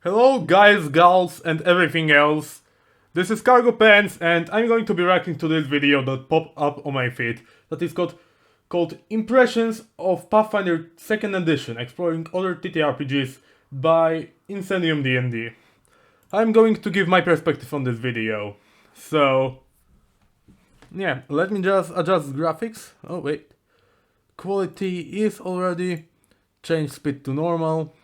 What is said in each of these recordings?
Hello guys, gals, and everything else. This is Cargo Pants, and I'm going to be reacting to this video that popped up on my feed that is called Impressions of Pathfinder 2nd Edition, exploring other TTRPGs by Incendium D&D. I'm going to give my perspective on this video. So, yeah, let me just adjust graphics. Oh wait, quality is already, change speed to normal,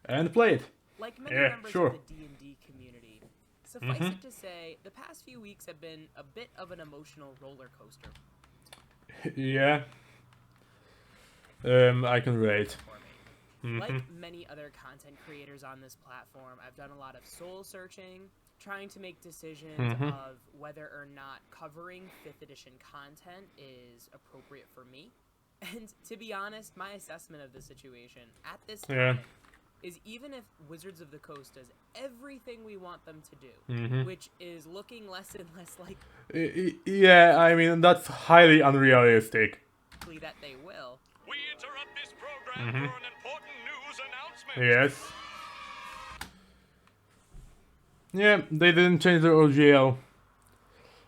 and play it. Like many members sure. of the D&D community, suffice it to say, the past few weeks have been a bit of an emotional roller coaster Yeah. I can relate. for me. Like many other content creators on this platform, I've done a lot of soul searching, trying to make decisions of whether or not covering 5th edition content is appropriate for me. And to be honest, my assessment of the situation at this time is even if Wizards of the Coast does everything we want them to do, which is looking less and less Yeah, I mean, that's highly unrealistic. likely that they will. We interrupt this program for an important news announcement. Yes. Yeah, they didn't change their OGL.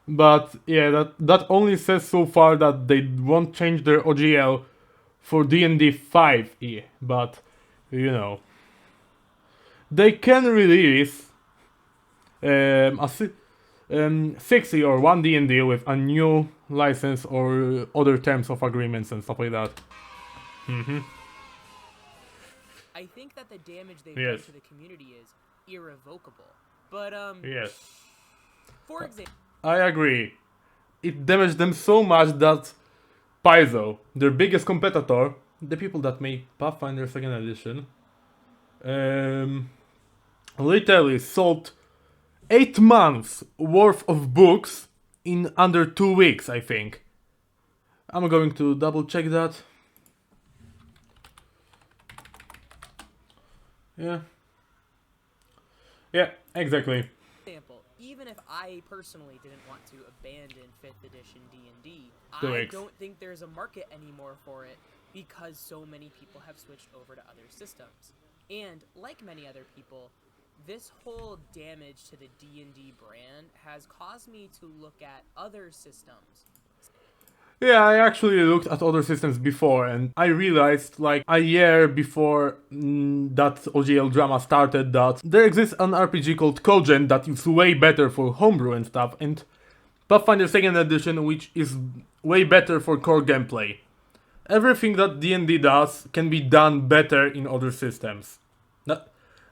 But yeah, that only says so far that they won't change their OGL for D&D 5e, but you know, they can release a 60 or 1 D&D with a new license or other terms of agreements and stuff like that. I think that the damage they've Yes. done to the community is irrevocable. But Yes. for example, I agree. It damaged them so much that Paizo, their biggest competitor, the people that made Pathfinder 2nd Edition, literally sold 8 months worth of books in under 2 weeks, I think. I'm going to double check that. Yeah, exactly. even if I personally didn't want to abandon 5th edition D&D, 2 I weeks. don't think there's a market anymore for it because so many people have switched over to other systems. And like many other people, this whole damage to the D&D brand has caused me to look at other systems. Yeah, I actually looked at other systems before, and I realized, like, a year before that OGL drama started, that there exists an RPG called Cogent that is way better for homebrew and stuff, and Pathfinder 2nd Edition, which is way better for core gameplay. Everything that D&D does can be done better in other systems.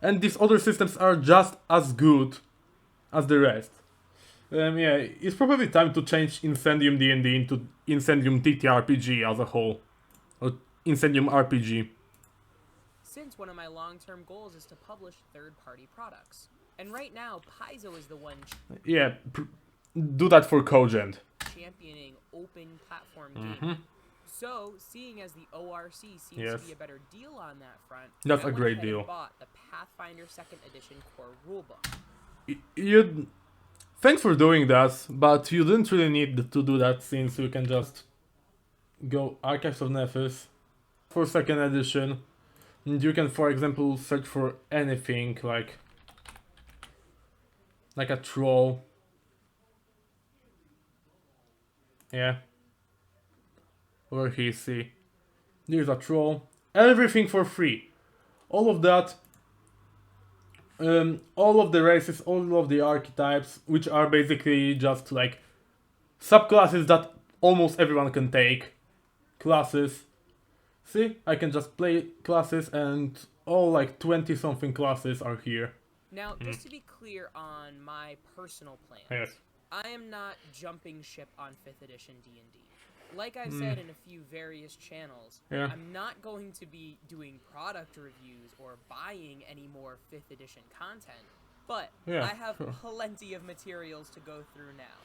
And these other systems are just as good as the rest. Yeah, it's probably time to change Incendium D&D into Incendium TTRPG as a whole. Or Incendium RPG. Since one of my long-term goals is to publish third-party products. And right now, Paizo is the one Yeah, do that for Cogent. championing open platform gaming. So, seeing as the ORC seems to be a better deal on that front, That's I a went great ahead and deal. bought the Pathfinder 2nd Edition core rulebook. Thanks for doing that, but you didn't really need to do that since you can just go Archives of Nephis for 2nd edition. And you can, for example, search for anything like a troll. Yeah. Where he see. There's a troll. Everything for free. All of that. All of the races, all of the archetypes, which are basically just like subclasses that almost everyone can take. Classes. See, I can just play classes and all like 20 something classes are here. Now, just to be clear on my personal plans, Yes. I am not jumping ship on 5th edition D&D. Like I've said in a few various channels, Yeah. I'm not going to be doing product reviews or buying any more 5th edition content, but Yeah, I have sure. plenty of materials to go through now.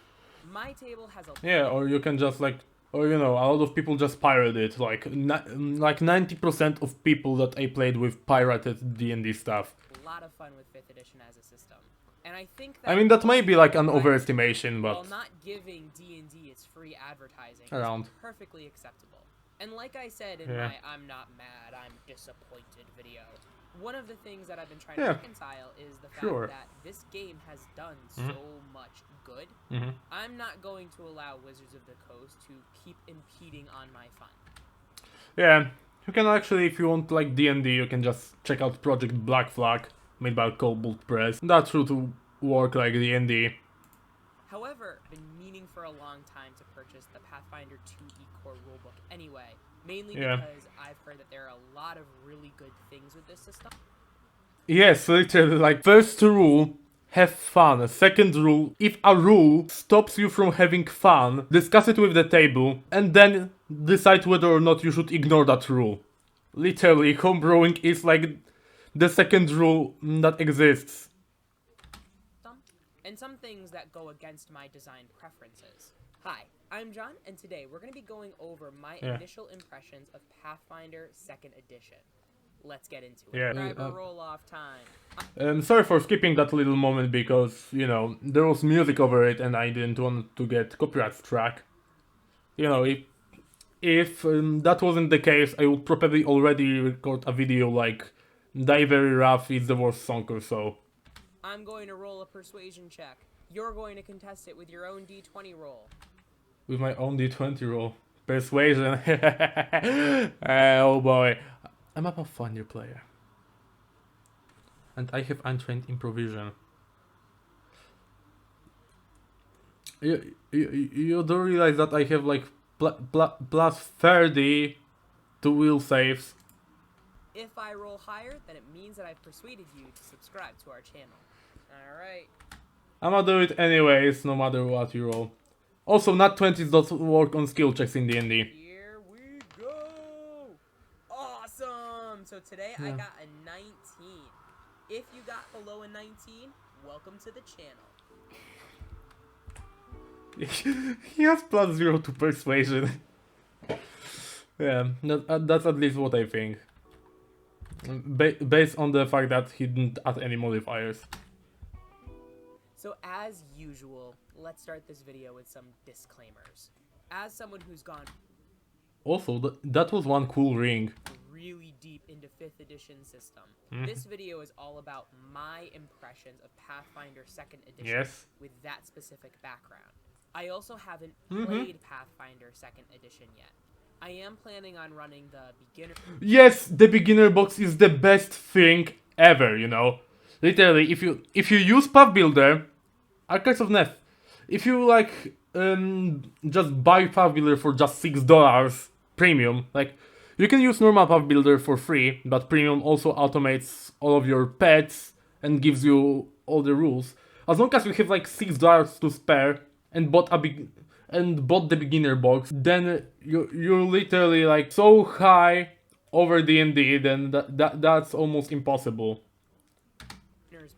My table has a Yeah, or you can just like, or you know, a lot of people just pirate it. Like 90% of people that I played with pirated D&D stuff. lot of fun with 5th edition as a system. And I think that I mean, that may be like an while overestimation, but not giving D&D its free advertising Around. is perfectly acceptable. And like I said in Yeah. my I'm not mad, I'm disappointed video, One of the things that I've been trying Yeah. to reconcile is the fact Sure. that this game has done so much good. I'm not going to allow Wizards of the Coast to keep impeding on my fun. Yeah, you can actually, if you want like D&D, you can just check out Project Black Flag, made by Cobalt Press. That's true to work like D&D. However, I've been meaning for a long time to purchase the Pathfinder 2 eCore rulebook anyway, mainly Yeah. because I've heard that there are a lot of really good things with this system. Yes, literally, like, first rule, have fun. Second rule, if a rule stops you from having fun, discuss it with the table, and then decide whether or not you should ignore that rule. Literally, homebrewing is like the second rule that exists. And some things that go against my design preferences. Hi, I'm John, and today we're going to be going over my initial impressions of Pathfinder 2nd Edition. Let's get into it. Yeah, Subscriber roll-off time. Sorry for skipping that little moment because, you know, there was music over it and I didn't want to get copyright strike. You know, if that wasn't the case, I would probably already record a video like Die Very Rough is the worst song or so. I'm going to roll a persuasion check. You're going to contest it with your own d20 roll. With my own d20 roll. Persuasion. Oh boy. I'm a Pathfinder player. And I have untrained improvisation. You don't realize that I have like plus 30 to will saves. If I roll higher, then it means that I've persuaded you to subscribe to our channel. Alright. I'ma do it anyways, no matter what you roll. Also, nat 20s don't work on skill checks in D&D. Here we go! Awesome! So today I got a 19. If you got below a 19, welcome to the channel. He has plus 0 to persuasion. Yeah, that's at least what I think. Based on the fact that he didn't add any modifiers. So as usual, let's start this video with some disclaimers. As someone who's gone Also, that was one cool ring. really deep into 5th edition system, this video is all about my impressions of Pathfinder 2nd edition Yes. with that specific background. I also haven't played Pathfinder 2nd edition yet. I am planning on running the beginner. Yes, the beginner box is the best thing ever, you know. Literally, if you use Path Builder, Archives of Neth, if you like just buy Path Builder for just $6 premium, like you can use normal Path Builder for free, but premium also automates all of your pets and gives you all the rules. As long as you have like $6 to spare and bought the beginner box, then you're literally like so high over D&D, then that's almost impossible.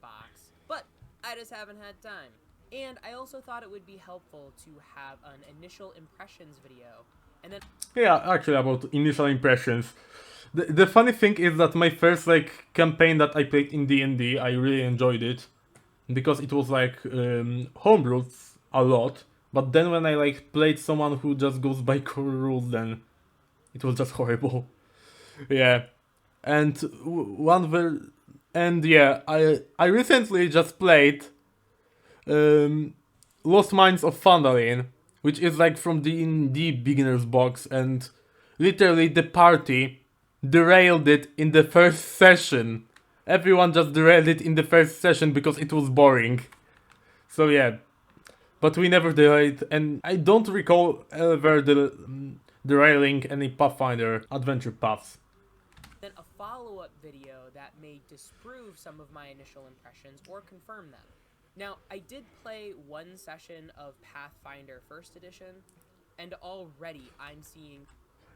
Box, but I just haven't had time. And I also thought it would be helpful to have an initial impressions video, and then Yeah, actually about initial impressions. The funny thing is that my first like campaign that I played in D&D, I really enjoyed it because it was like homebrewed a lot. But then when I like played someone who just goes by core rules, then it was just horrible. Yeah, and I recently just played Lost Mines of Phandalin, which is like from the D&D beginners box, and literally the party derailed it in the first session. Everyone just derailed it in the first session because it was boring. So yeah, but we never derailed, and I don't recall ever derailing any Pathfinder adventure paths. then a follow-up video that may disprove some of my initial impressions or confirm them. Now, I did play one session of Pathfinder 1st edition, and already I'm seeing...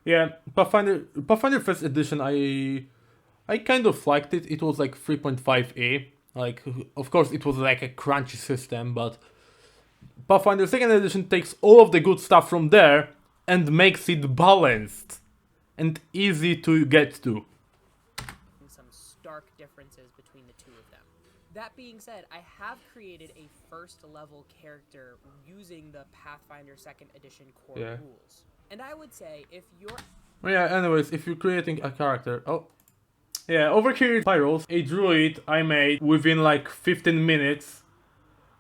Yeah, Pathfinder 1st edition, I kind of liked it. It was like 3.5e. Like, of course, it was like a crunchy system, but Pathfinder 2nd edition takes all of the good stuff from there and makes it balanced and easy to get to. some stark differences between the two of them. That being said, I have created a first level character using the Pathfinder 2nd edition core rules. And I would say if you're... Yeah, anyways, if you're creating a character... Oh, Yeah, over here in Pyros, a druid I made within like 15 minutes.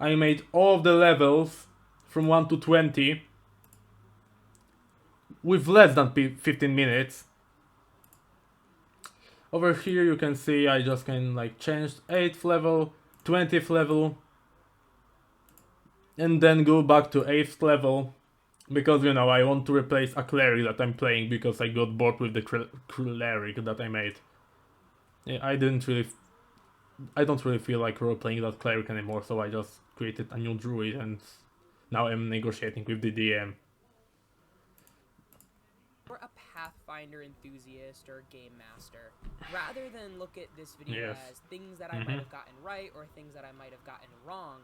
I made all of the levels from 1 to 20 with less than 15 minutes. Over here you can see I just can like change 8th level, 20th level, and then go back to 8th level. Because, you know, I want to replace a cleric that I'm playing because I got bored with the cleric that I made. Yeah, I don't really feel like role-playing that cleric anymore, so I just created a new druid and now I'm negotiating with the DM. Or a pathfinder enthusiast or game master, rather than look at this video as things that I might have gotten right or things that I might have gotten wrong,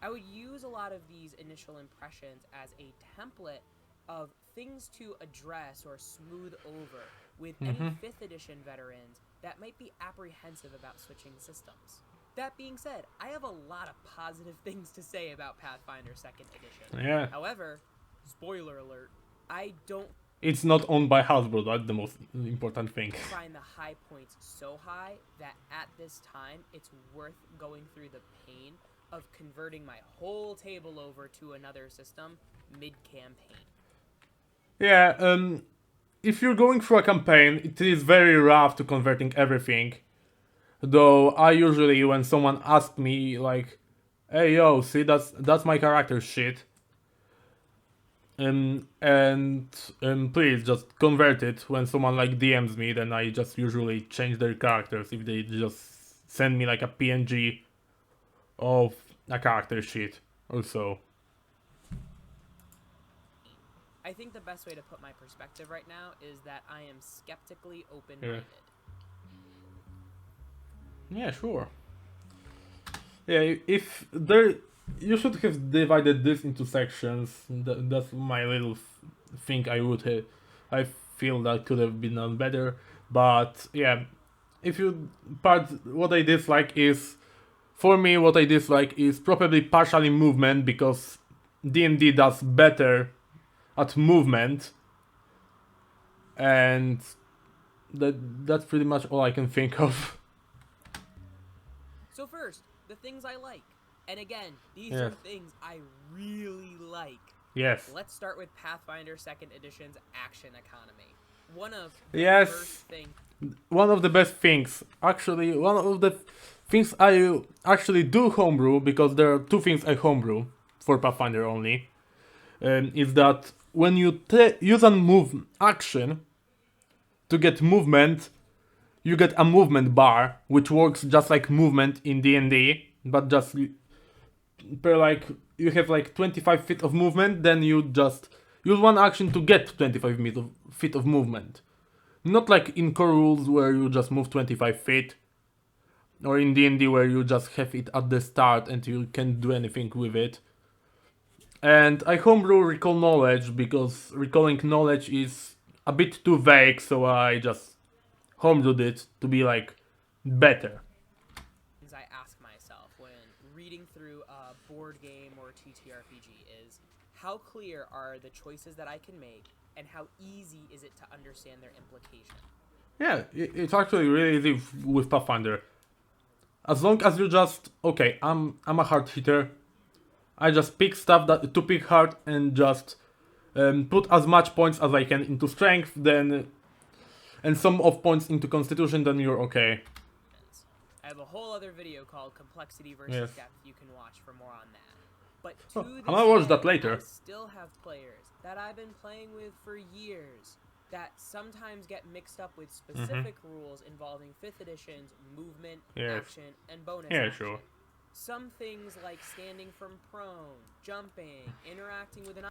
I would use a lot of these initial impressions as a template of things to address or smooth over with any 5th edition veterans that might be apprehensive about switching systems. That being said, I have a lot of positive things to say about Pathfinder 2nd edition. Yeah. However, spoiler alert, I don't It's not owned by Hasbro, that's the most important thing. find the high points so high that at this time it's worth going through the pain of converting my whole table over to another system mid-campaign. Yeah, if you're going through a campaign, it is very rough to converting everything. Though I usually, when someone asks me like, "Hey yo, see that's my character shit," and please just convert it. When someone like DMs me, then I just usually change their characters if they just send me like a PNG of a character sheet or so. I think the best way to put my perspective right now is that I am skeptically open-minded. Yeah, sure. Yeah, if there, you should have divided this into sections. That's my little thing. I feel that could have been done better. But yeah, if you what I dislike is, for me, what I dislike is probably partially movement because D&D does better at movement, and that's pretty much all I can think of. So first, the things I like. And again, these are things I really like. Yes. Let's start with Pathfinder 2nd Edition's action economy. One of the best things. Actually, one of the things I actually do homebrew, because there are two things I homebrew for Pathfinder only, is that when you use a move action to get movement, you get a movement bar, which works just like movement in D&D, but just per like, you have like 25 feet of movement, then you just use one action to get 25 feet of movement. Not like in core rules where you just move 25 feet, or in D&D where you just have it at the start and you can't do anything with it. And I homebrew recall knowledge because recalling knowledge is a bit too vague, so I just homebrewed it to be like better. I ask myself when reading through a board game or TTRPG is, how clear are the choices that I can make, and how easy is it to understand their implication? Yeah, it's actually really easy with Pathfinder. As long as you just, okay, I'm a hard hitter, I just pick stuff that to pick hard and just put as much points as I can into strength, then and some of points into constitution, then you're okay. I have a whole other video called Complexity versus Depth you can watch for more on that. But to this I'm gonna watch that day, later. I still have players that I've been playing with for years that sometimes get mixed up with specific rules involving 5th edition's movement, action, and bonus action. Sure. Some things like standing from prone, jumping, interacting with an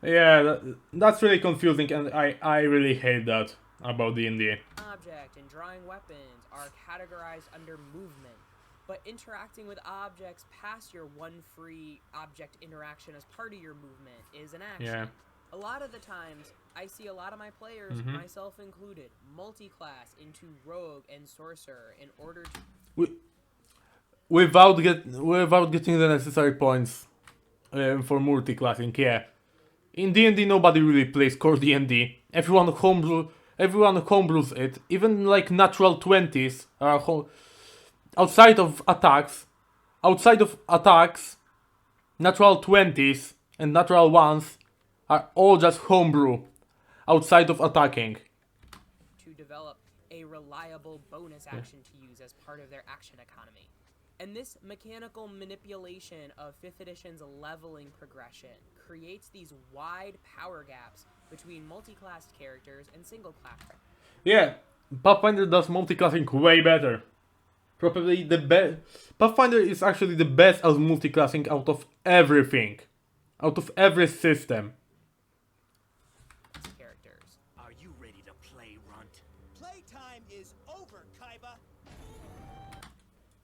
Yeah, that's really confusing, and I really hate that about D&D. object and drawing weapons are categorized under movement, but interacting with objects past your one free object interaction as part of your movement is an action. Yeah. A lot of the times, I see a lot of my players, myself included, multi-class into rogue and sorcerer in order to... Without getting the necessary points for multi-classing, yeah. In D&D, nobody really plays core D&D. Everyone homebrew everyone homebrews it. Even like natural 20s are outside of attacks. Outside of attacks, natural 20s and natural 1s are all just homebrew. Outside of attacking. To develop a reliable bonus action to use as part of their action economy. And this mechanical manipulation of 5th edition's leveling progression creates these wide power gaps between multi-classed characters and single-class. Yeah, Pathfinder does multiclassing way better. Probably the best. Pathfinder is actually the best at multiclassing out of everything. Out of every system. Characters. Are you ready to play, Runt? Playtime is over, Kaiba.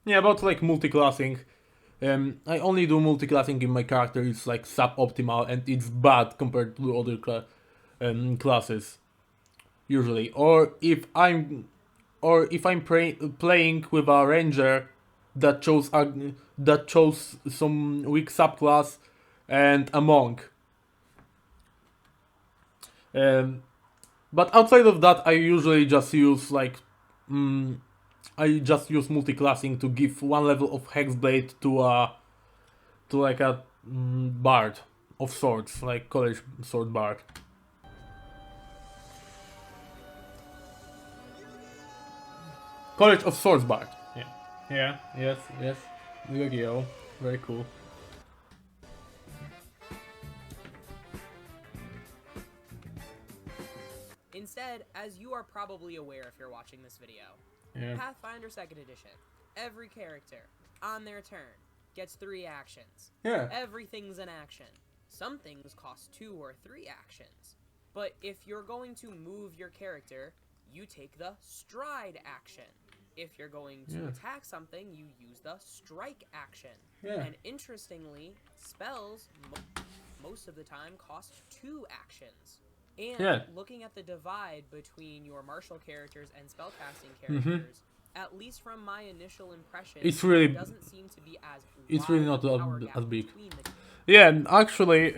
Yeah, about like multiclassing. I only do multiclassing if my character is like suboptimal and it's bad compared to other classes. Usually. Or if I'm playing with a ranger that chose some weak subclass and a monk. But outside of that, I usually just use like multiclassing to give one level of hexblade to like a bard of swords, like college sword bard. College of Swords Bard. Yeah. Yeah. Yes. Yu-Gi-Oh. Very cool. Instead, as you are probably aware if you're watching this video, Pathfinder 2nd Edition, every character, on their turn, gets 3 actions. Yeah. Everything's an action. Some things cost 2 or 3 actions. But if you're going to move your character, you take the stride action. If you're going to attack something, you use the strike action. Yeah. And interestingly, spells most of the time cost 2 actions. And looking at the divide between your martial characters and spellcasting characters, at least from my initial impression, it doesn't seem to be as it's really not as big. between the two. Yeah, actually,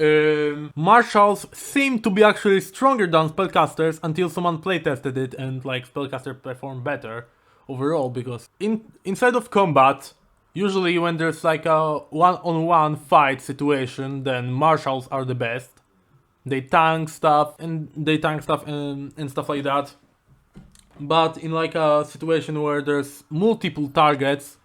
martials seem to be actually stronger than spellcasters until someone playtested it and like spellcaster performed better overall, because inside of combat, usually when there's like a one-on-one fight situation, then martials are the best. They tank stuff and stuff like that. But in like a situation where there's multiple targets,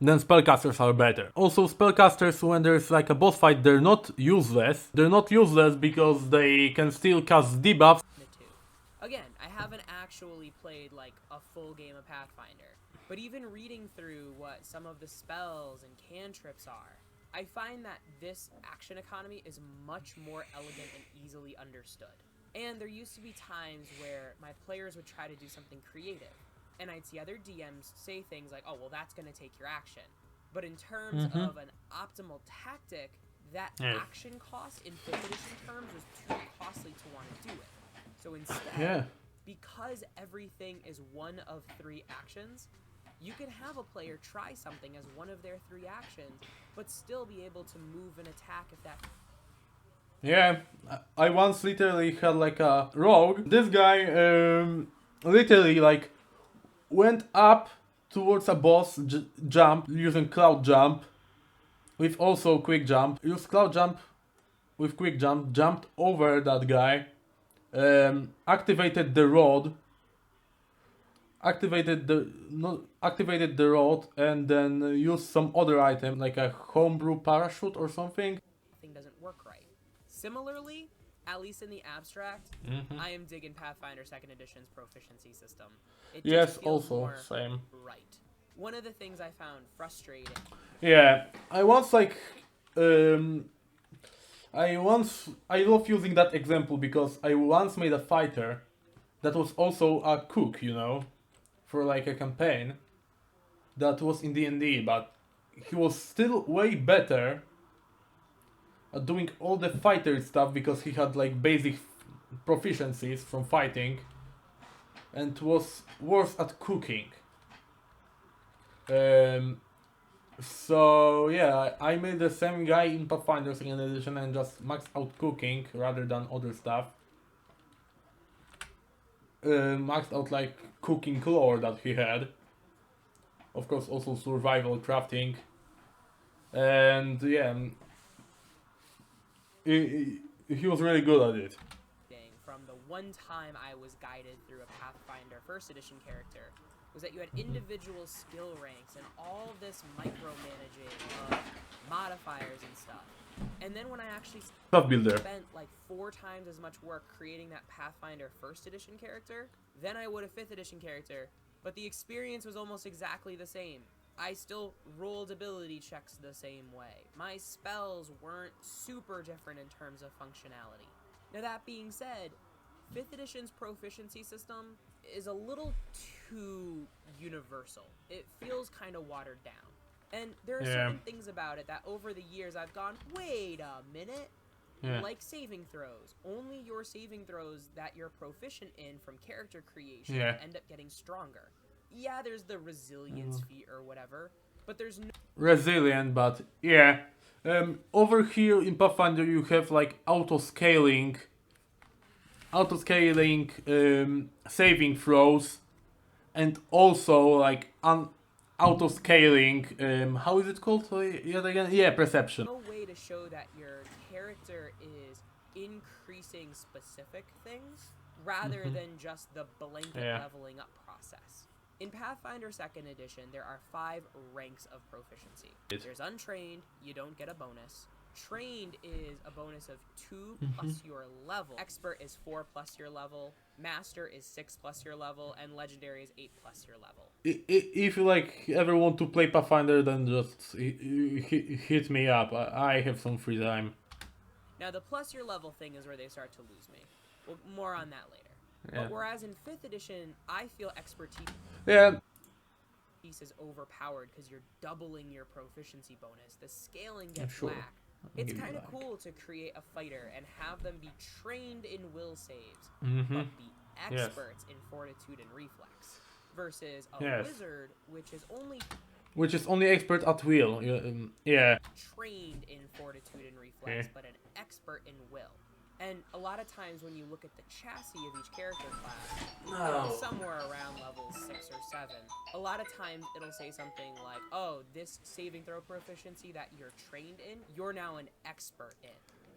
then spellcasters are better. Also, spellcasters, when there's like a boss fight, they're not useless. They're not useless because they can still cast debuffs. The two. Again, I haven't actually played like a full game of Pathfinder, but even reading through what some of the spells and cantrips are, I find that this action economy is much more elegant and easily understood. And there used to be times where my players would try to do something creative, and I'd see other DMs say things like, oh, well, that's going to take your action. But in terms of an optimal tactic, that action cost in 5th edition terms was too costly to want to do it. So instead, because everything is one of 3 actions, you can have a player try something as one of their 3 actions, but still be able to move and attack if that... Yeah, I once literally had like a rogue. This guy literally like went up towards a boss jump using cloud jump with also quick jump. Used cloud jump with quick jump, jumped over that guy, activated the rod, activated the rod, and then used some other item like a homebrew parachute or something. Thing doesn't work right. Similarly, at least in the abstract, I am digging Pathfinder 2nd Edition's proficiency system. It just feels also more same. right. One of the things I found frustrating. Yeah, I once like I love using that example because I once made a fighter that was also a cook, you know, for like a campaign that was in D&D, but he was still way better at doing all the fighter stuff because he had like basic proficiencies from fighting and was worse at cooking. So yeah, I made the same guy in Pathfinder 2nd Edition and just maxed out cooking rather than other stuff. maxed out like cooking lore that he had. Of course, also survival crafting, and yeah, he was really good at it. From the one time I was guided through a Pathfinder first edition character was that you had individual skill ranks and all this micromanaging of modifiers and stuff. And then when I actually Craft builder. spent like 4 times as much work creating that Pathfinder first edition character than I would a 5th edition character, but the experience was almost exactly the same. I still rolled ability checks the same way. My spells weren't super different in terms of functionality. Now that being said, 5th edition's proficiency system is a little too universal. It feels kind of watered down. And there are certain things about it that over the years I've gone, wait a minute. Like saving throws. Only your saving throws that you're proficient in from character creation end up getting stronger. Yeah, there's the resilience feat or whatever, but there's no... Resilient, but yeah. Over here in Pathfinder you have like auto-scaling saving throws, and also like auto-scaling, how is it called yet again? Yeah, perception. no way to show that your character is increasing specific things rather than just the blanket leveling up process. In Pathfinder 2nd Edition, there are 5 ranks of proficiency. There's Untrained, you don't get a bonus. Trained is a bonus of 2 plus your level. Expert is 4 plus your level. Master is 6 plus your level. And Legendary is 8 plus your level. If you like ever want to play Pathfinder, then just hit me up. I have some free time. Now the plus your level thing is where they start to lose me. Well, more on that later. But whereas in 5th edition, I feel expertise is overpowered because you're doubling your proficiency bonus. The scaling gets whacked. It's kind of cool to create a fighter and have them be trained in will saves, but be experts in fortitude and reflex, versus a wizard, which is only expert at will. trained in fortitude and reflex, but an expert in will. And a lot of times when you look at the chassis of each character class, somewhere around level 6 or 7, a lot of times it'll say something like, oh, this saving throw proficiency that you're trained in, you're now an expert in.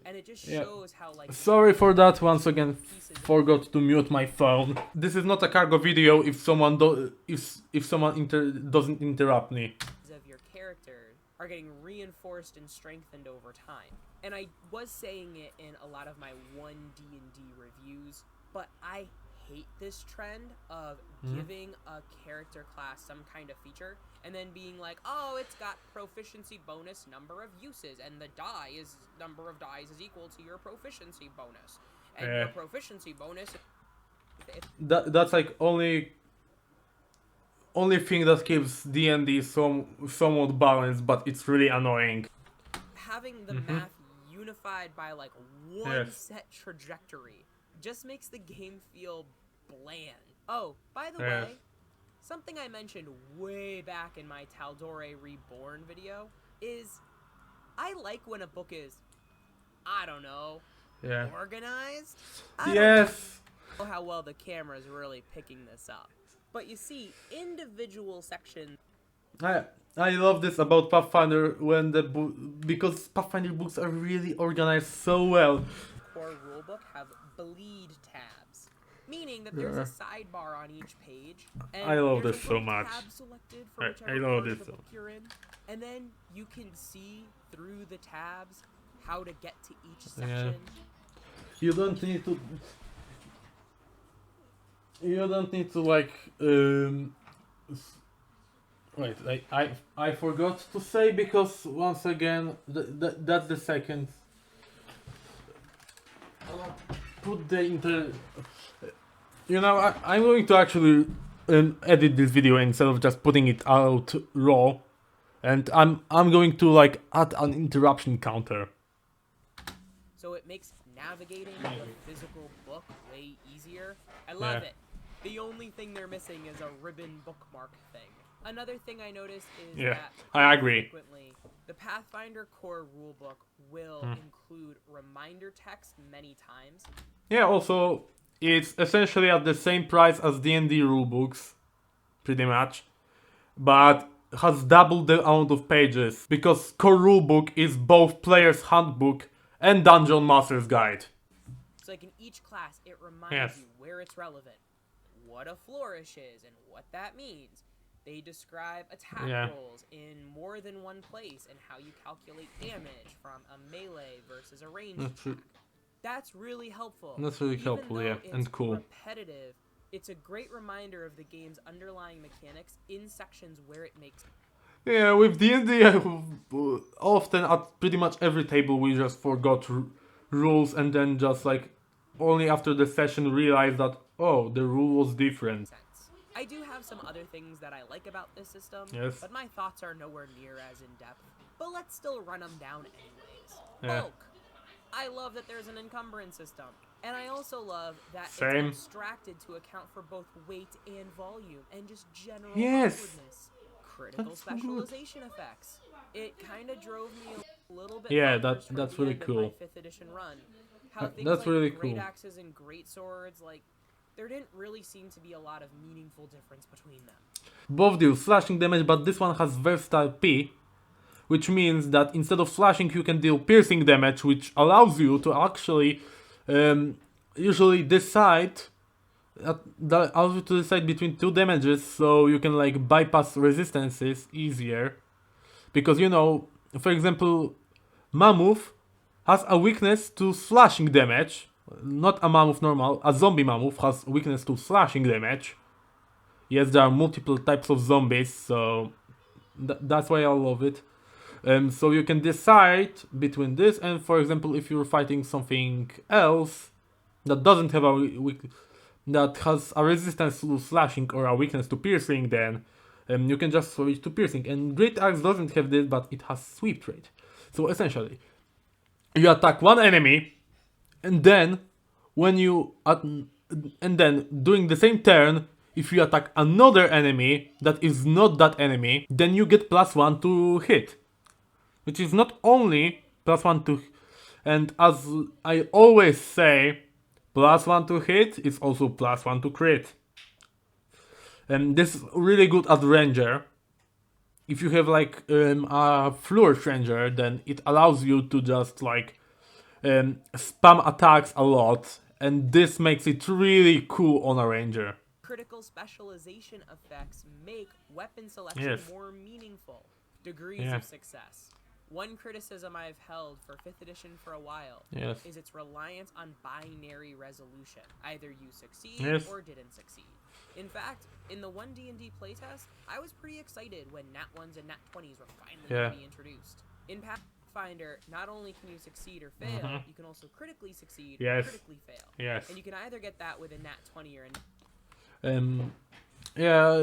And it just shows how, like... Sorry for that, once again, forgot to mute my phone. This is not a cargo video if someone doesn't interrupt me. ...of your character are getting reinforced and strengthened over time. And I was saying it in a lot of my 1D&D reviews, but I hate this trend of giving a character class some kind of feature and then being like, oh, it's got proficiency bonus number of uses, and the number of dies is equal to your proficiency bonus. And your proficiency bonus... That's like only thing that keeps D&D somewhat balanced, but it's really annoying. Having the math unified by like one set trajectory just makes the game feel bland. Oh, by the way, something I mentioned way back in my Taldore Reborn video is I like when a book is, I don't know, organized. I don't know how well the camera is really picking this up. But you see, individual sections... I love this about Pathfinder because Pathfinder books are really organized so well. Core rulebook have bleed tabs, meaning that there's a sidebar on each page. And I love there's this a so little much. tab selected for whichever I love part of this the book you're in, and then you can see through the tabs how to get to each section. You don't need to like wait, I forgot to say, because once again that's the second. Put the I'm going to actually edit this video instead of just putting it out raw, and I'm going to like add an interruption counter. So it makes navigating the physical book way easier. I love it. The only thing they're missing is a ribbon bookmark thing. Another thing I noticed is that I agree. Frequently, the Pathfinder core rulebook will include reminder text many times. Yeah, also It's essentially at the same price as D&D rulebooks, pretty much, but has double the amount of pages, because core rulebook is both player's handbook and dungeon master's guide. So like in each class, it reminds Yes. you where it's relevant, what a flourish is, and what that means. They describe attack Yeah. rolls in more than one place and how you calculate damage from a melee versus a ranged That's attack. That's really helpful. That's really Even helpful, though yeah, it's and cool. repetitive, it's a great reminder of the game's underlying mechanics in sections where it makes. Yeah, with D&D, often at pretty much every table we just forgot rules and then just like only after the session realized that, oh, the rule was different. sense. I do have some other things that I like about this system, Yes. but my thoughts are nowhere near as in-depth. But let's still run them down anyways. Yeah. Bulk. I love that there's an encumbrance system. And I also love that Same. it's abstracted to account for both weight and volume and just general Yes. awkwardness. Critical That's good. specialization effects. It kind of drove me a little bit Yeah, bonkers toward that's the really end of my cool. 5th edition run. How things That's like really great cool. axes and great swords, like, there didn't really seem to be a lot of meaningful difference between them. Both deal slashing damage, but this one has versatile P, which means that instead of slashing you can deal piercing damage, which allows you to actually usually decide that allows you to decide between two damages, so you can like bypass resistances easier. Because you know, for example, Mammoth has a weakness to slashing damage. Not a Mammoth normal, a zombie Mammoth has weakness to slashing damage. Yes, there are multiple types of zombies, so that's why I love it. So you can decide between this and, for example, if you're fighting something else that doesn't have that has a resistance to slashing or a weakness to piercing, then you can just switch to piercing. And Great Axe doesn't have this, but it has sweep trade. So essentially, you attack one enemy, and then during the same turn, if you attack another enemy that is not that enemy, then you get +1 to hit. Which is not only +1 to... And as I always say, +1 to hit is also +1 to crit. And this is really good at Ranger. If you have like a Flourish Ranger, then it allows you to just like spam attacks a lot. And this makes it really cool on a Ranger. Critical specialization effects make weapon selection Yes. more meaningful. Degrees Yeah. of success. One criticism I've held for 5th edition for a while Yes. is its reliance on binary resolution. Either you succeed Yes. or didn't succeed. In fact, in the 1D&D playtest, I was pretty excited when Nat 1s and Nat 20s were finally Yeah. going to be introduced. In Pathfinder, not only can you succeed or fail, you can also critically succeed or Yes. critically fail. Yes. And you can either get that with a Nat 20 or a Yeah,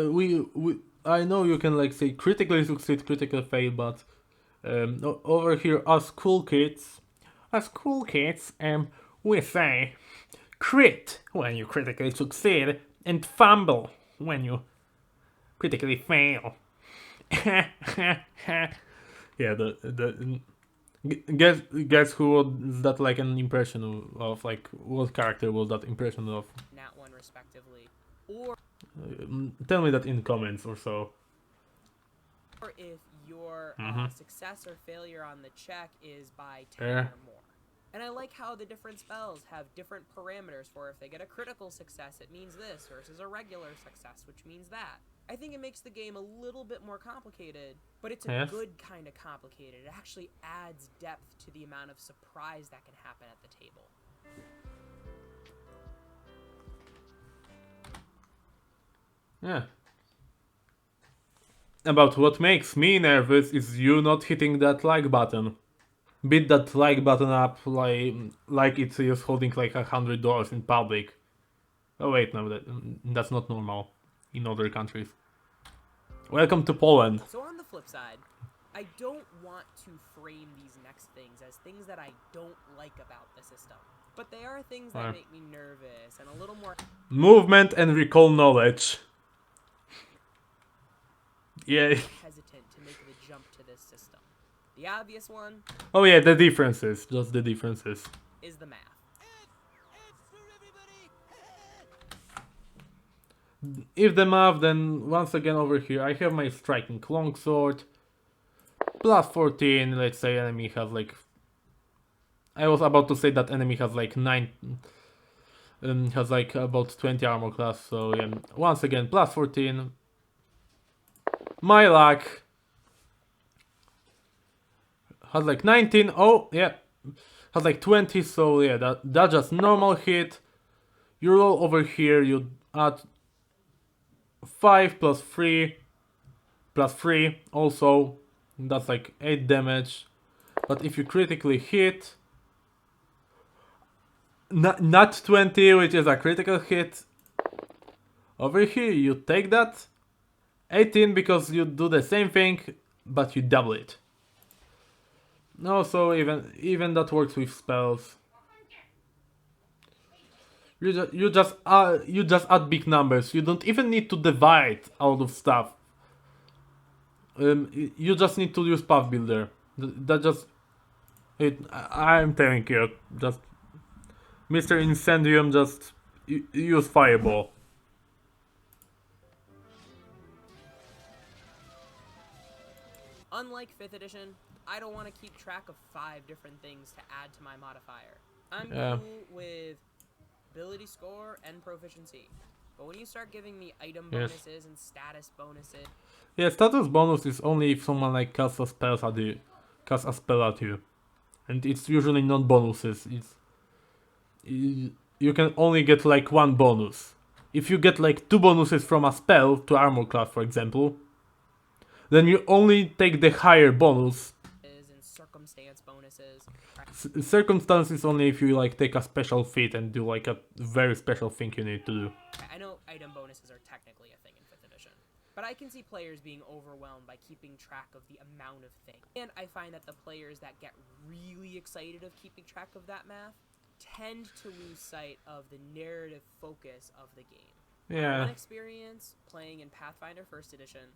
I know you can like say critically succeed, critical fail, but over here as cool kids, we say crit when you critically succeed and fumble when you critically fail. Yeah, guess who was that like an impression of like what character was that impression of? Nat 1 respectively. Or Tell me that in comments or so. if your success or failure on the check is by 10 Yeah. or more. And I like how the different spells have different parameters for if they get a critical success, it means this, versus a regular success, which means that. I think it makes the game a little bit more complicated, but it's a Yes. good kind of complicated. It actually adds depth to the amount of surprise that can happen at the table. Yeah. About what makes me nervous is you not hitting that like button. Beat that like button up like it's just holding like $100 in public. Oh wait, no, that's not normal in other countries. Welcome to Poland. So on the flip side, I don't want to frame these next things as things that I don't like about the system. But they are things that make me nervous and a little more Movement and recall knowledge. Yeah. hesitant to make the jump to this system. The obvious one Oh yeah, the differences. Just the differences. is the math. It's for everybody. if the math, then once again over here I have my striking longsword. Plus 14, let's say enemy has like... I was about to say that enemy has like 9... has like about 20 armor class, so yeah. Once again, plus 14. My luck has like 19. Oh, yeah. Has like 20, so yeah, that's just normal hit. You roll over here, you add 5 plus 3 plus 3 also. That's like 8 damage. But if you critically hit, not 20, which is a critical hit, over here you take that. 18 because you do the same thing, but you double it. No, so even that works with spells. You just add big numbers. You don't even need to divide out of stuff. You just need to use Path Builder. That just I'm telling you, just Mr. Incendium, just use Fireball. Unlike 5th edition, I don't want to keep track of 5 different things to add to my modifier. I'm cool with ability score and proficiency. But when you start giving me item bonuses and status bonuses... Yeah, status bonus is only if someone like casts a spell at you. And it's usually not bonuses. You can only get like 1 bonus. If you get like 2 bonuses from a spell to armor class, for example, then you only take the higher bonus. And circumstance bonuses. Circumstance is only if you like take a special feat and do like a very special thing you need to do. I know item bonuses are technically a thing in 5th edition, but I can see players being overwhelmed by keeping track of the amount of things. And I find that the players that get really excited of keeping track of that math tend to lose sight of the narrative focus of the game. Yeah. One experience playing in Pathfinder 1st edition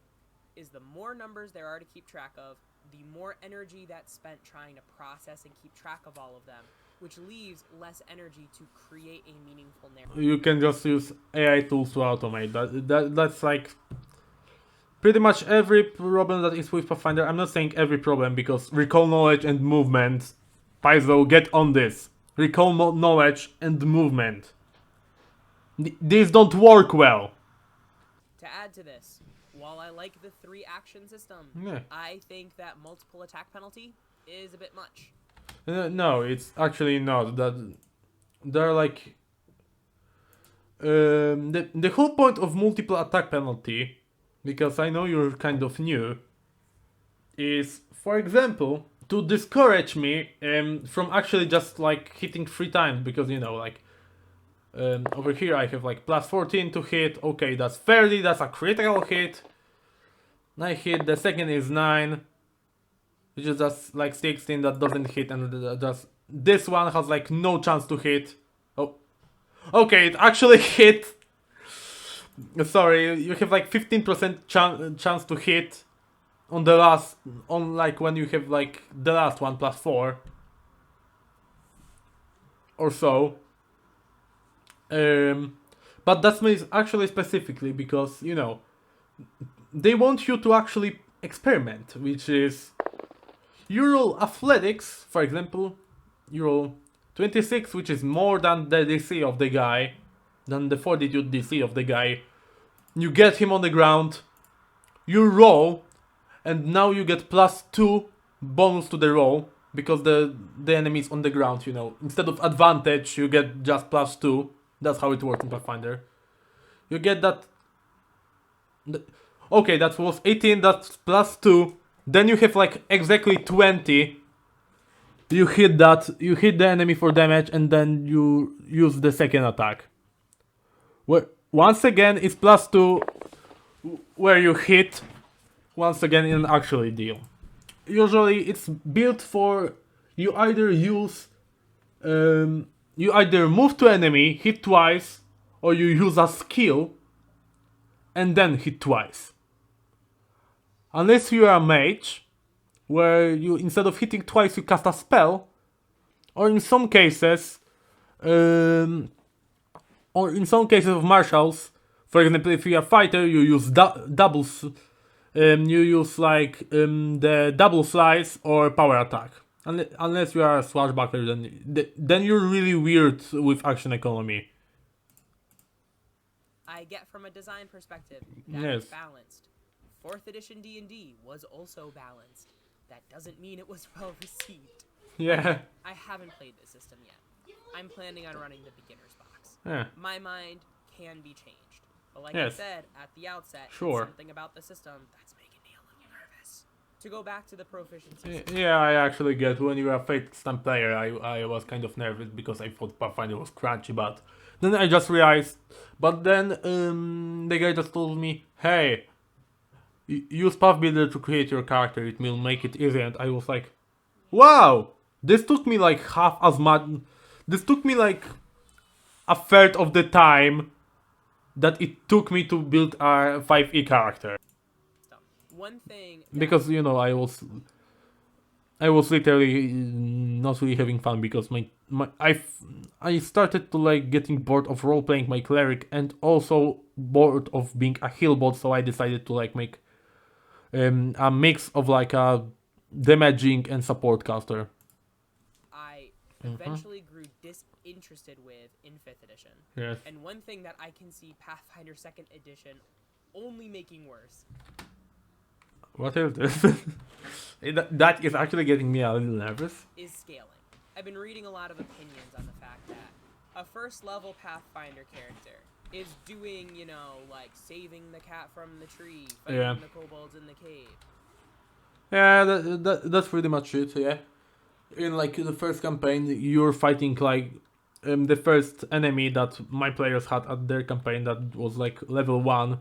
is the more numbers there are to keep track of, the more energy that's spent trying to process and keep track of all of them, which leaves less energy to create a meaningful narrative. You can just use AI tools to automate. That's like pretty much every problem that is with Pathfinder. I'm not saying every problem, because recall knowledge and movement. Paizo, get on this. Recall knowledge and movement. These don't work well. To add to this, while I like the 3 action system, I think that multiple attack penalty is a bit much. No, it's actually not. That they're like the whole point of multiple attack penalty, because I know you're kind of new, is, for example, to discourage me from actually just like hitting 3 times, because you know, like over here I have like plus 14 to hit. Okay, that's fairly, that's a critical hit. I hit, the second is 9, which is just like 16 that doesn't hit, and just this one has like no chance to hit. Oh, okay, it actually hit. Sorry, you have like 15% chance to hit on the last, on like when you have like the last one plus 4 or so. But that's actually specifically because, you know, they want you to actually experiment, which is you roll athletics, for example, you roll 26, which is more than the DC of the guy, than the fortitude DC of the guy. You get him on the ground, you roll, and now you get plus 2 bonus to the roll, because the enemy is on the ground, you know. Instead of advantage, you get just plus 2. That's how it works in Pathfinder. You get that... Okay, that was 18, that's plus 2. Then you have like exactly 20. You hit that, you hit the enemy for damage, and then you use the second attack. Once again, it's plus 2 where you hit, once again in an actually deal. Usually it's built for, you either use, you either move to enemy, hit twice, or you use a skill, and then hit twice. Unless you are a mage, where you, instead of hitting twice, you cast a spell, or in some cases of martials, For example, if you're a fighter, you use doubles. You use like the double slice or power attack. Unless you are a swashbuckler, then you're really weird with action economy. I get from a design perspective that Yes. it's balanced. 4th edition D&D was also balanced. That doesn't mean it was well received. Yeah. I haven't played this system yet. I'm planning on running the beginner's box. Yeah. My mind can be changed. But like Yes. I said at the outset, Sure. something about the system that's making me a little nervous. To go back to the proficiency Yeah, I actually get when you're a first time player, I was kind of nervous because I thought Pathfinder was crunchy, but then I just realized, but then the guy just told me, hey, use Path Builder to create your character, it will make it easier, and I was like, wow, this took me like half as much, this took me like a third of the time that it took me to build a 5e character. stuff. One thing that Because you know I was literally not really having fun because I started to like getting bored of role playing my cleric and also bored of being a heal bot, so I decided to like make a mix of like a damaging and support caster. I eventually grew disinterested with in 5th edition. Yes. And one thing that I can see Pathfinder 2nd edition only making worse What is this? That is actually getting me a little nervous. is scaling. I've been reading a lot of opinions on the fact that a first level Pathfinder character is doing, you know, like saving the cat from the tree, fighting Yeah. the kobolds in the cave. Yeah, that's pretty much it, yeah. In like the first campaign, you're fighting like the first enemy that my players had at their campaign that was like level 1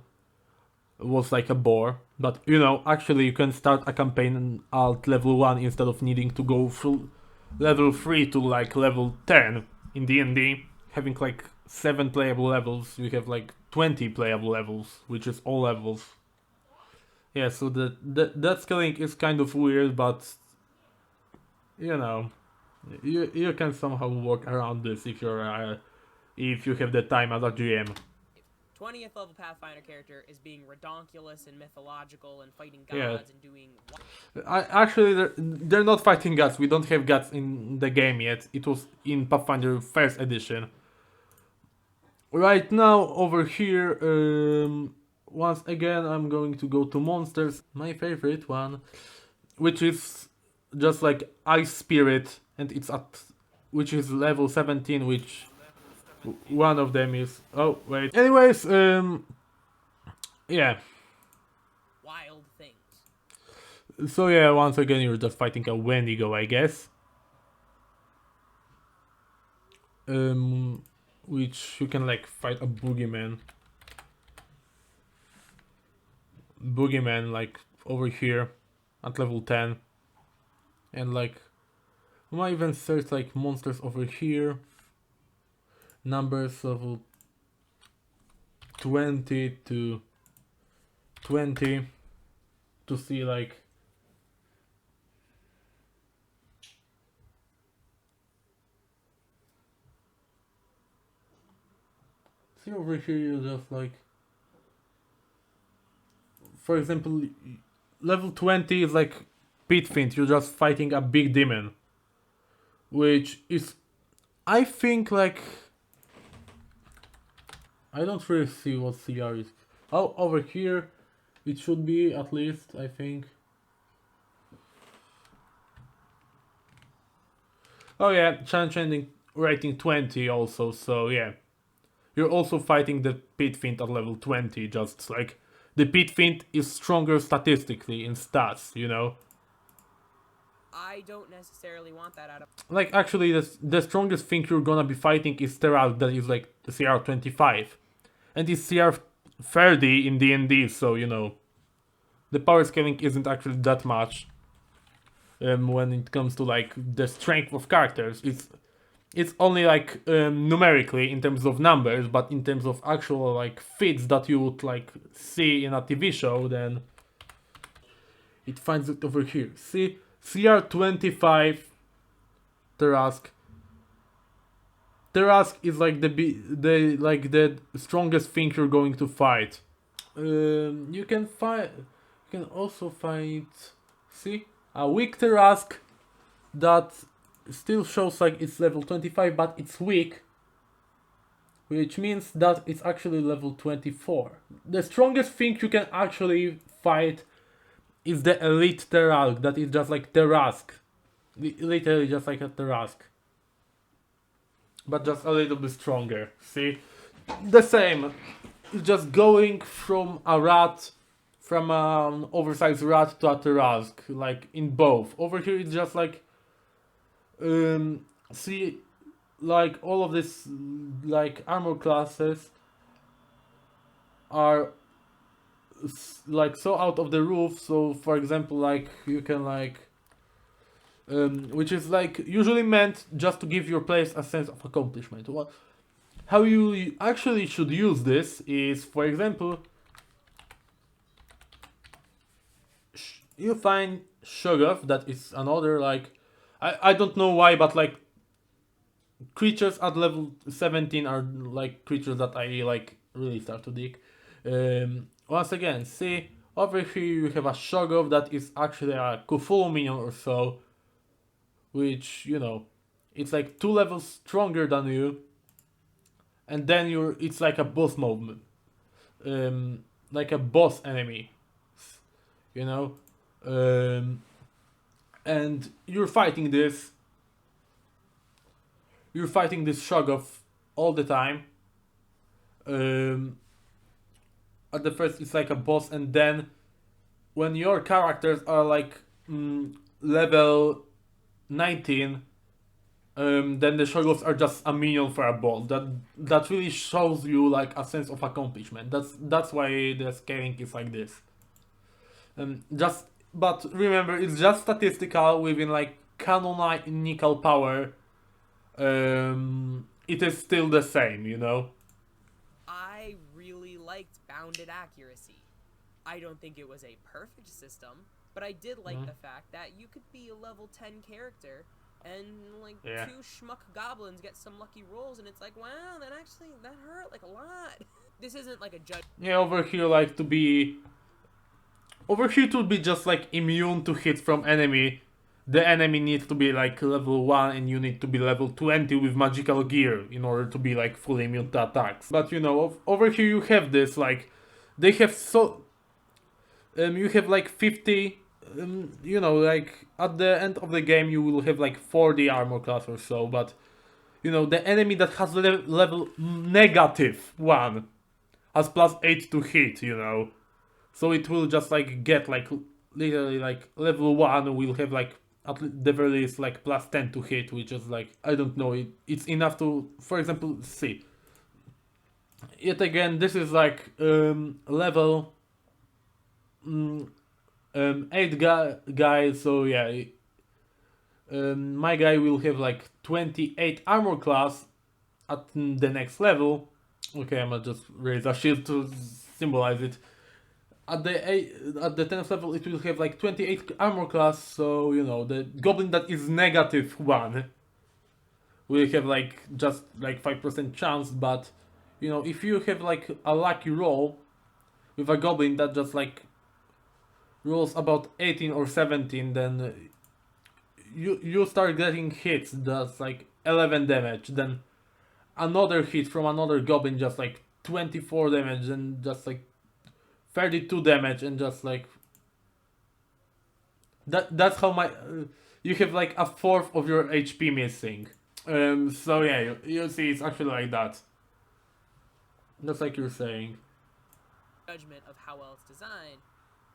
was like a boar. But you know, actually you can start a campaign at level 1 instead of needing to go through level 3 to like level 10 in D&D. Having like 7 playable levels, we have like 20 playable levels, which is all levels. Yeah, so that scaling is kind of weird, but you know, you can somehow work around this if you have the time as a GM. 20th level Pathfinder character is being redonkulous and mythological and fighting Yeah. gods and doing Actually, they're not fighting gods. We don't have gods in the game yet. It was in Pathfinder 1st edition. Right now, over here, once again, I'm going to go to monsters. My favorite one, which is just like Ice Spirit, and which is level 17, which one of them is. Oh wait. Anyways, yeah. wild things. So yeah, once again, you're just fighting a Wendigo, I guess. Which you can like fight a boogeyman. Boogeyman like over here at level 10. And like we might even search like monsters over here. Numbers level 20 to 20 to see like see over here you just like, for example, level 20 is like Pitfint, you're just fighting a big demon, which is, I think, like, I don't really see what CR is. Oh, over here it should be at least, I think. Oh yeah, challenge ending rating 20 also, so yeah. You're also fighting the Pitfint at level 20, just like the Pitfint is stronger statistically in stats, you know? I don't necessarily want that out of Like actually the strongest thing you're gonna be fighting is Teral, that is like the CR 25. And it's CR 30 in D&D, so you know. The power scaling isn't actually that much. When it comes to like the strength of characters. It's only like numerically in terms of numbers, but in terms of actual like feats that you would like see in a TV show, then it finds it over here. See, CR 25 Tarask Terask is like the strongest thing you're going to fight. You can also find, see, a weak Terask that still shows like it's level 25, but it's weak, which means that it's actually level 24. The strongest thing you can actually fight is the elite Terask, that is just like Terask. Literally just like a Terask. But just a little bit stronger. See? The same. It's just going from a rat, from an oversized rat to a Terask. Like in both. Over here it's just like, see, like all of this, like armor classes are like so out of the roof. So for example, like you can like, which is like usually meant just to give your players a sense of accomplishment. How you actually should use this is, for example, you find Shoggoth, that is another like, I don't know why, but like creatures at level 17 are like creatures that I like really start to dig. Once again, see, over here you have a Shoggoth that is actually a Cthulhu minion or so, which, you know, it's like 2 levels stronger than you, and then it's like a boss movement, like a boss enemy, you know, and you're fighting this Shoggoth all the time. At the first it's like a boss, and then when your characters are like level 19, then the Shoggoths are just a minion for a boss. That really shows you like a sense of accomplishment. That's why the scaling is like this. But remember, it's just statistical within like canonical power. It is still the same, you know. I really liked bounded accuracy. I don't think it was a perfect system, but I did like the fact that you could be a level 10 character and like 2 schmuck goblins get some lucky rolls, and it's like, wow, that hurt like a lot. This isn't like a judge. Yeah, over here to be just like immune to hits from enemy. The enemy needs to be like level 1 and you need to be level 20 with magical gear in order to be like fully immune to attacks. But you know, over here you have this, like, they have you have like 50, you know, like at the end of the game you will have like 40 armor class or so, but you know, the enemy that has level -1 has +8 to hit, you know. So it will just like get like literally like level 1 will have like at the very least like +10 to hit, which is like, I don't know, it's enough to, for example, see. Yet again, this is like level 8 guy, so yeah, my guy will have like 28 armor class at the next level. Okay, I'm gonna just raise a shield to symbolize it. At the 10th level it will have like 28 armor class, so you know, the goblin that is -1 will have like just like 5% chance, but you know, if you have like a lucky roll with a goblin that just like rolls about 18 or 17, then you start getting hits that's like 11 damage, then another hit from another goblin just like 24 damage, and just like 32 damage, and just like that's how you have like a fourth of your HP missing. So yeah, you see, it's actually like that. Just like you're saying. Judgment of how well it's designed.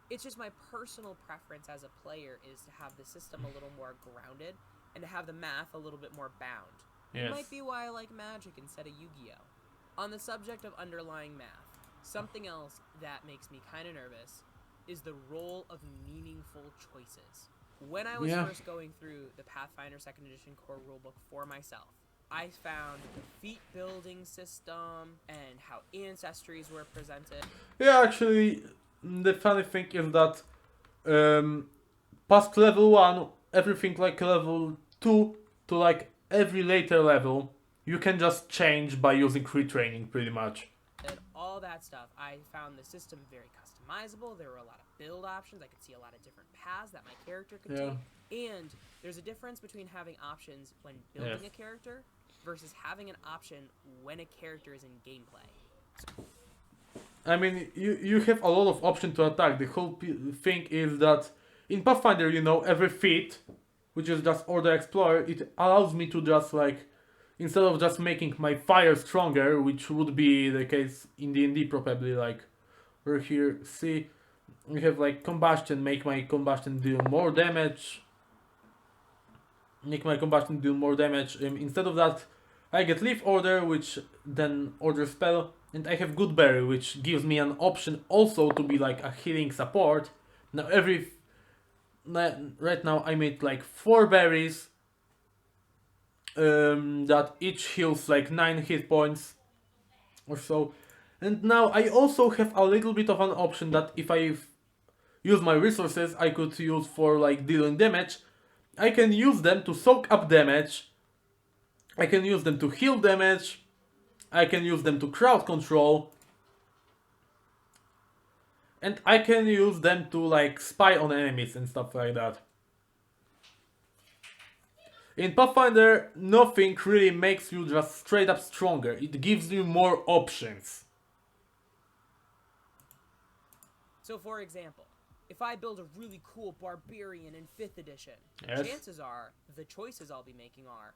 It's just my personal preference as a player is to have the system a little more grounded and to have the math a little bit more bound. Yes. It might be why I like Magic instead of Yu-Gi-Oh! On the subject of underlying math, something else that makes me kind of nervous is the role of meaningful choices. When I was first going through the Pathfinder 2nd Edition core rulebook for myself, I found the feat building system and how ancestries were presented. Yeah, actually, the funny thing is that past level 1, everything like level 2 to like every later level you can just change by using retraining pretty much. And all that stuff, I found the system very customizable. There were a lot of build options. I could see a lot of different paths that my character could take. And there's a difference between having options when building a character versus having an option when a character is in gameplay. I mean, you have a lot of options to attack. The whole thing is that in Pathfinder, you know, every feat, which is just Order Explorer, it allows me to just like, instead of just making my fire stronger, which would be the case in D&D probably, like, we're here, see, we have like combustion, make my combustion deal more damage. Instead of that, I get Leaf Order, which then Order Spell, and I have Good Berry, which gives me an option also to be like a healing support. Now right now I made like 4 berries that each heals like 9 hit points or so. And now I also have a little bit of an option that if I use my resources I could use for like dealing damage. I can use them to soak up damage, I can use them to heal damage, I can use them to crowd control, and I can use them to like spy on enemies and stuff like that. In Pathfinder, nothing really makes you just straight up stronger, it gives you more options. So for example, if I build a really cool barbarian in 5th edition, chances are the choices I'll be making are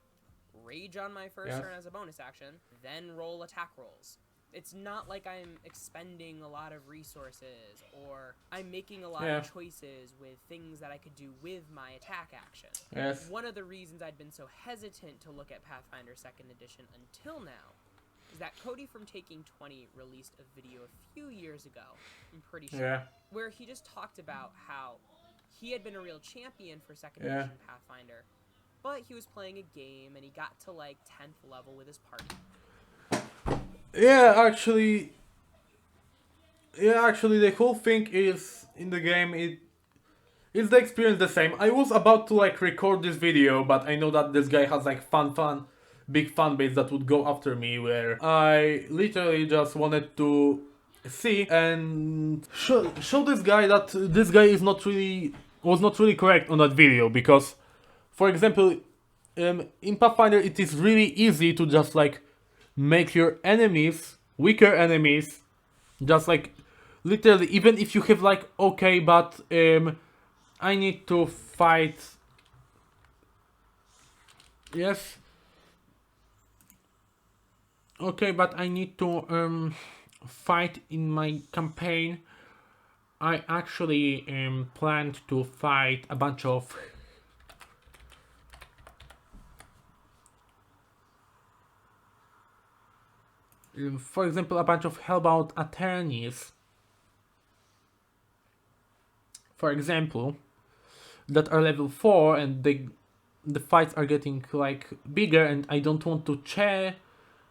rage on my first turn as a bonus action, then roll attack rolls. It's not like I'm expending a lot of resources or I'm making a lot of choices with things that I could do with my attack action. One of the reasons I'd been so hesitant to look at Pathfinder 2nd edition until now is that Cody from Taking 20 released a video a few years ago, I'm pretty sure, where he just talked about how he had been a real champion for 2nd edition Pathfinder, but he was playing a game and he got to like 10th level with his party. Actually, the whole thing is, in the game, is the experience the same. I was about to like record this video, but I know that this guy has like big fan base that would go after me, where I literally just wanted to see and show this guy that this guy was not really correct on that video, because, for example, in Pathfinder it is really easy to just like make your enemies, weaker enemies, just like literally, even if you have like, okay, but I need to fight, okay, but I need to fight in my campaign. I actually planned to fight a bunch of for example, a bunch of hellbound attorneys, for example, that are level 4, and the fights are getting like bigger, and I don't want to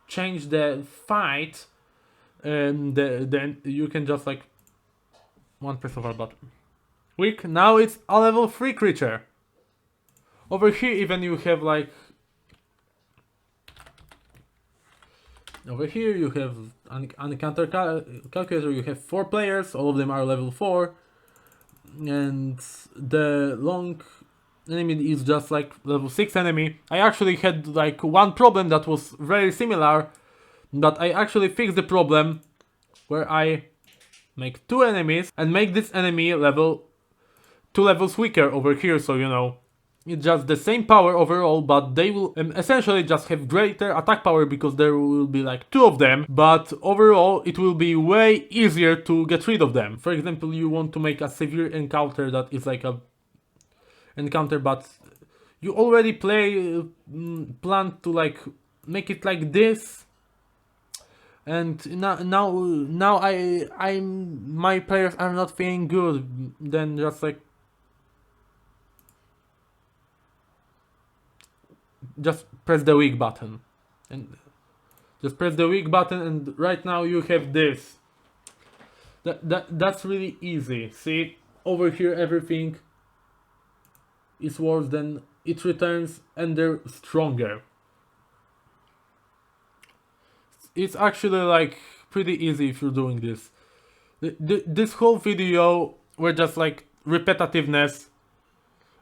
change the fight. Then you can just like one press of our button. Weak. Now it's a level 3 creature. Over here, even you have like. Over here you have an encounter calculator, you have 4 players, all of them are level 4, and the long enemy is just like level 6 enemy. I actually had like one problem that was very similar, but I actually fixed the problem where I make 2 enemies and make this enemy 2 levels weaker over here, so you know, it's just the same power overall, but they will essentially just have greater attack power because there will be like 2 of them, but overall it will be way easier to get rid of them. For example, you want to make a severe encounter that is like a encounter, but you already plan to like make it like this, and now my players are not feeling good. Then just like just press the weak button, and right now you have this. That's really easy. See, over here everything is worse than it returns, and they're stronger. it's actually like pretty easy if you're doing this. This whole video were just like repetitiveness.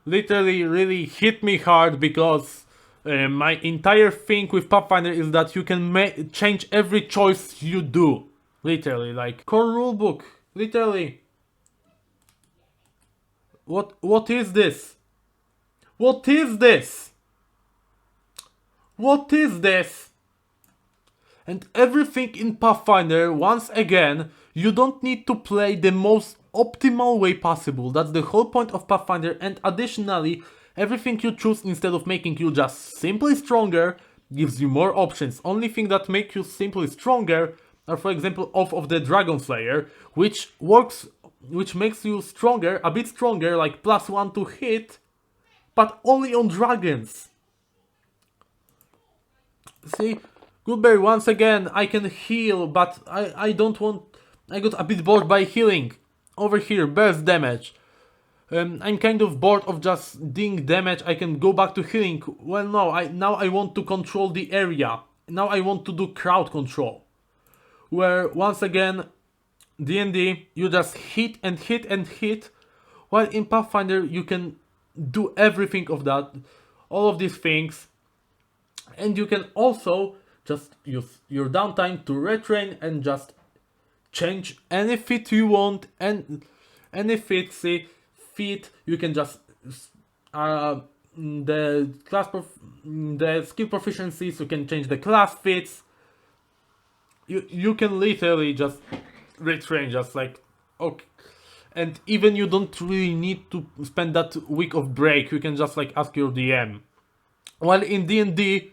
Literally really hit me hard because my entire thing with Pathfinder is that you can change every choice you do. Literally, like core rulebook. Literally. What is this? What is this? What is this? And everything in Pathfinder, once again, you don't need to play the most optimal way possible. That's the whole point of Pathfinder, and additionally, everything you choose instead of making you just simply stronger gives you more options. Only thing that make you simply stronger are, for example, Oath of the Dragon Slayer, which makes you stronger, a bit stronger, like +1 to hit, but only on dragons. See, Goodberry, once again, I can heal, but I don't want... I got a bit bored by healing. Over here, burst damage. I'm kind of bored of just doing damage. I can go back to healing. Well, no, now I want to control the area. Now I want to do crowd control. Where, once again, D&D, you just hit and hit and hit. While in Pathfinder, you can do everything of that. All of these things. And you can also just use your downtime to retrain and just change any feat you want, and any feat, see, you can just the skill proficiencies, you can change the class feats. You can literally just retrain, just like, okay. And even you don't really need to spend that week of break, you can just like ask your DM. While in D&D,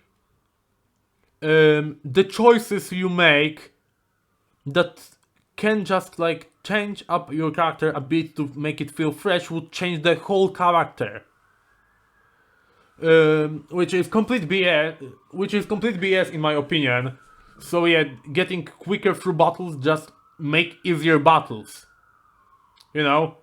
the choices you make that can just like change up your character a bit to make it feel fresh would change the whole character. Which is complete BS in my opinion. So yeah, getting quicker through battles just make easier battles. You know?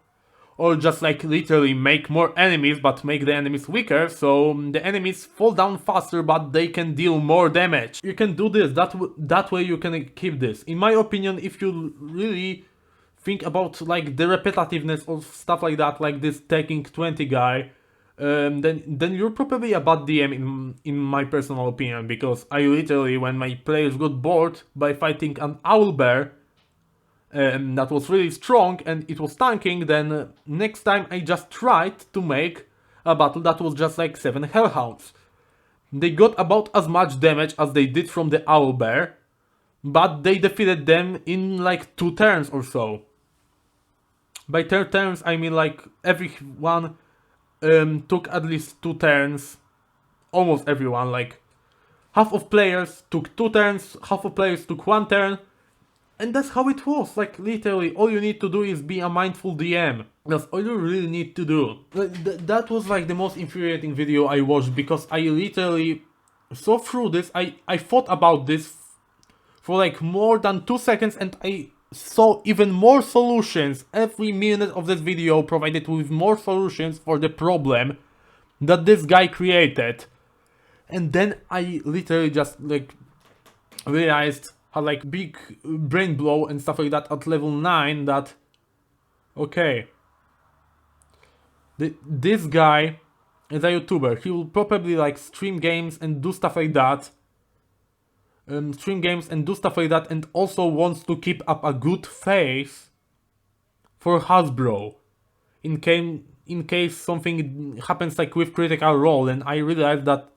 Or just like literally make more enemies but make the enemies weaker, so the enemies fall down faster but they can deal more damage. You can do this, that way you can keep this. In my opinion, if you really think about like the repetitiveness of stuff like that, like this taking 20 guy, then you're probably a bad DM in my personal opinion, because I literally, when my players got bored by fighting an owlbear, that was really strong and it was tanking, then next time I just tried to make a battle that was just like 7 hellhounds. They got about as much damage as they did from the owlbear, but they defeated them in like 2 turns or so. By 2 turns I mean like everyone took at least 2 turns, almost everyone, like half of players took 2 turns, half of players took 1 turn. And that's how it was, like literally all you need to do is be a mindful DM. That's all you really need to do. That was like the most infuriating video I watched, because I literally saw through this, I thought about this for like more than 2 seconds, and I saw even more solutions. Every minute of this video provided with more solutions for the problem that this guy created. And then I literally just like realized, had like big brain blow and stuff like that at level 9, that okay, this guy is a YouTuber, he will probably like stream games and do stuff like that, and also wants to keep up a good face for Hasbro in case something happens like with Critical Role. And I realized that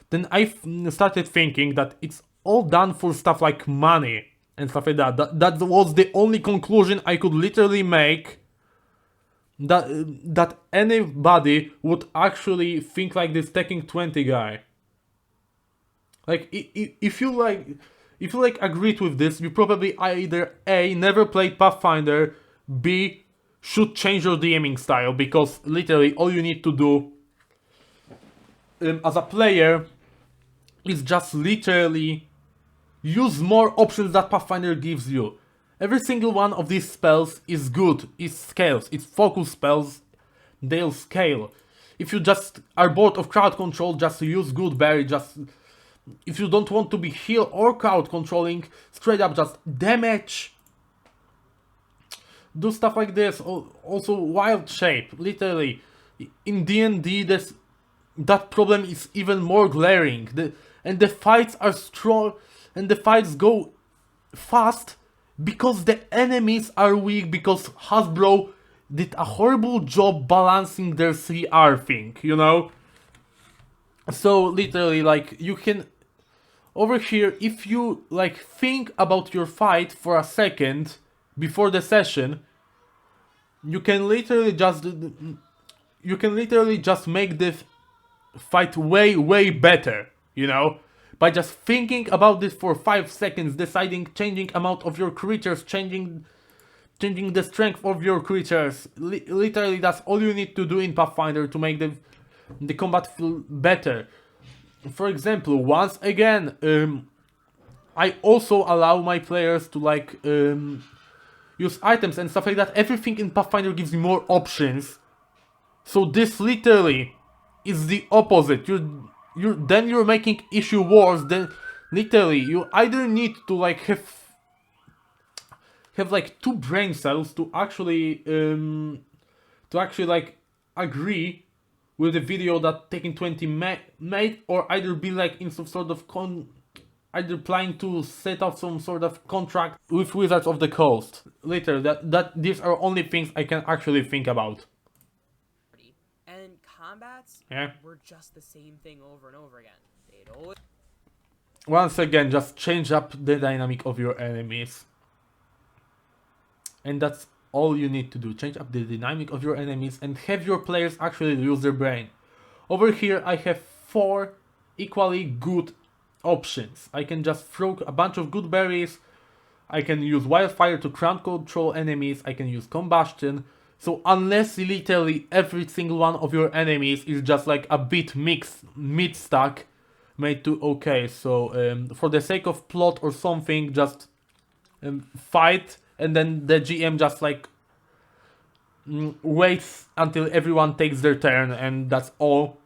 then I started thinking that it's all done for stuff like money and stuff like that. That was the only conclusion I could literally make, that anybody would actually think like this taking 20 guy. Like if you agreed with this, you probably either A, never played Pathfinder, B, should change your DMing style, because literally all you need to do as a player is just literally use more options that Pathfinder gives you. Every single one of these spells is good, it scales, it's focus spells, they'll scale. If you just are bored of crowd control, just use Goodberry, just if you don't want to be heal or crowd controlling, straight up just damage. Do stuff like this. Also wild shape, literally. In D&D, that problem is even more glaring. And the fights are strong, and the fights go fast because the enemies are weak, because Hasbro did a horrible job balancing their CR thing, you know? So literally, like, you can over here, if you like think about your fight for a second before the session, you can literally just make this fight way better, you know, by just thinking about this for 5 seconds, deciding, changing amount of your creatures, changing the strength of your creatures. Literally, that's all you need to do in Pathfinder to make the combat feel better. For example, once again, I also allow my players to like use items and stuff like that. Everything in Pathfinder gives me more options. So this literally is the opposite. You're making issue worse. Then literally you either need to like have like 2 brain cells to actually like agree with the video that Taking 20 made, or either be like in some sort of either planning to set up some sort of contract with Wizards of the Coast. Later, that these are only things I can actually think about. And combats were just the same thing over and over again. They'd always... Once again, just change up the dynamic of your enemies. And that's all you need to do. Change up the dynamic of your enemies and have your players actually use their brain. Over here I have 4 equally good options. I can just throw a bunch of good berries. I can use wildfire to crowd control enemies. I can use combustion. So unless literally every single one of your enemies is just like a bit mixed mid stack made to okay. So for the sake of plot or something, just fight, and then the GM just like waits until everyone takes their turn, and that's all.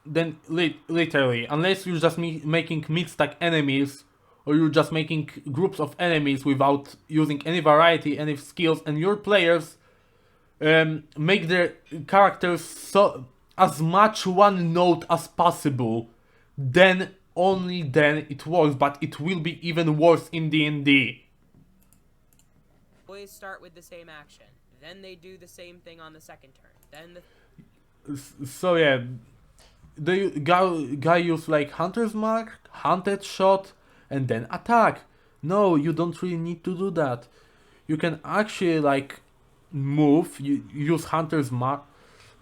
Then literally, unless you're just making mid-stack enemies, or you're just making groups of enemies without using any variety, any skills, and your players make their characters so as much one note as possible, then only then it works. But it will be even worse in D&D. always start with the same action. Then they do the same thing on the second turn. Then So yeah, the guy use like Hunter's Mark, Hunted Shot, and then attack. No, you don't really need to do that. You can actually like move, you use Hunter's Mark.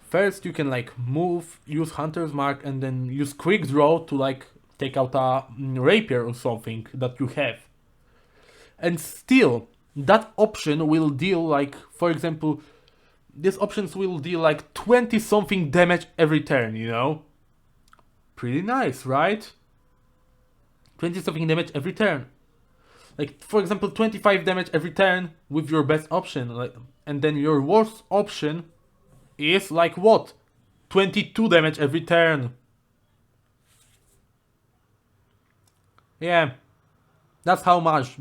First you can like move, use Hunter's Mark, and then use Quick Draw to like take out a rapier or something that you have. And still, that option will deal like, for example, these options will deal like 20 something damage every turn, you know? Pretty nice, right? 20 something damage every turn. Like, for example, 25 damage every turn with your best option. Like, and then your worst option is like what? 22 damage every turn. Yeah. That's how much.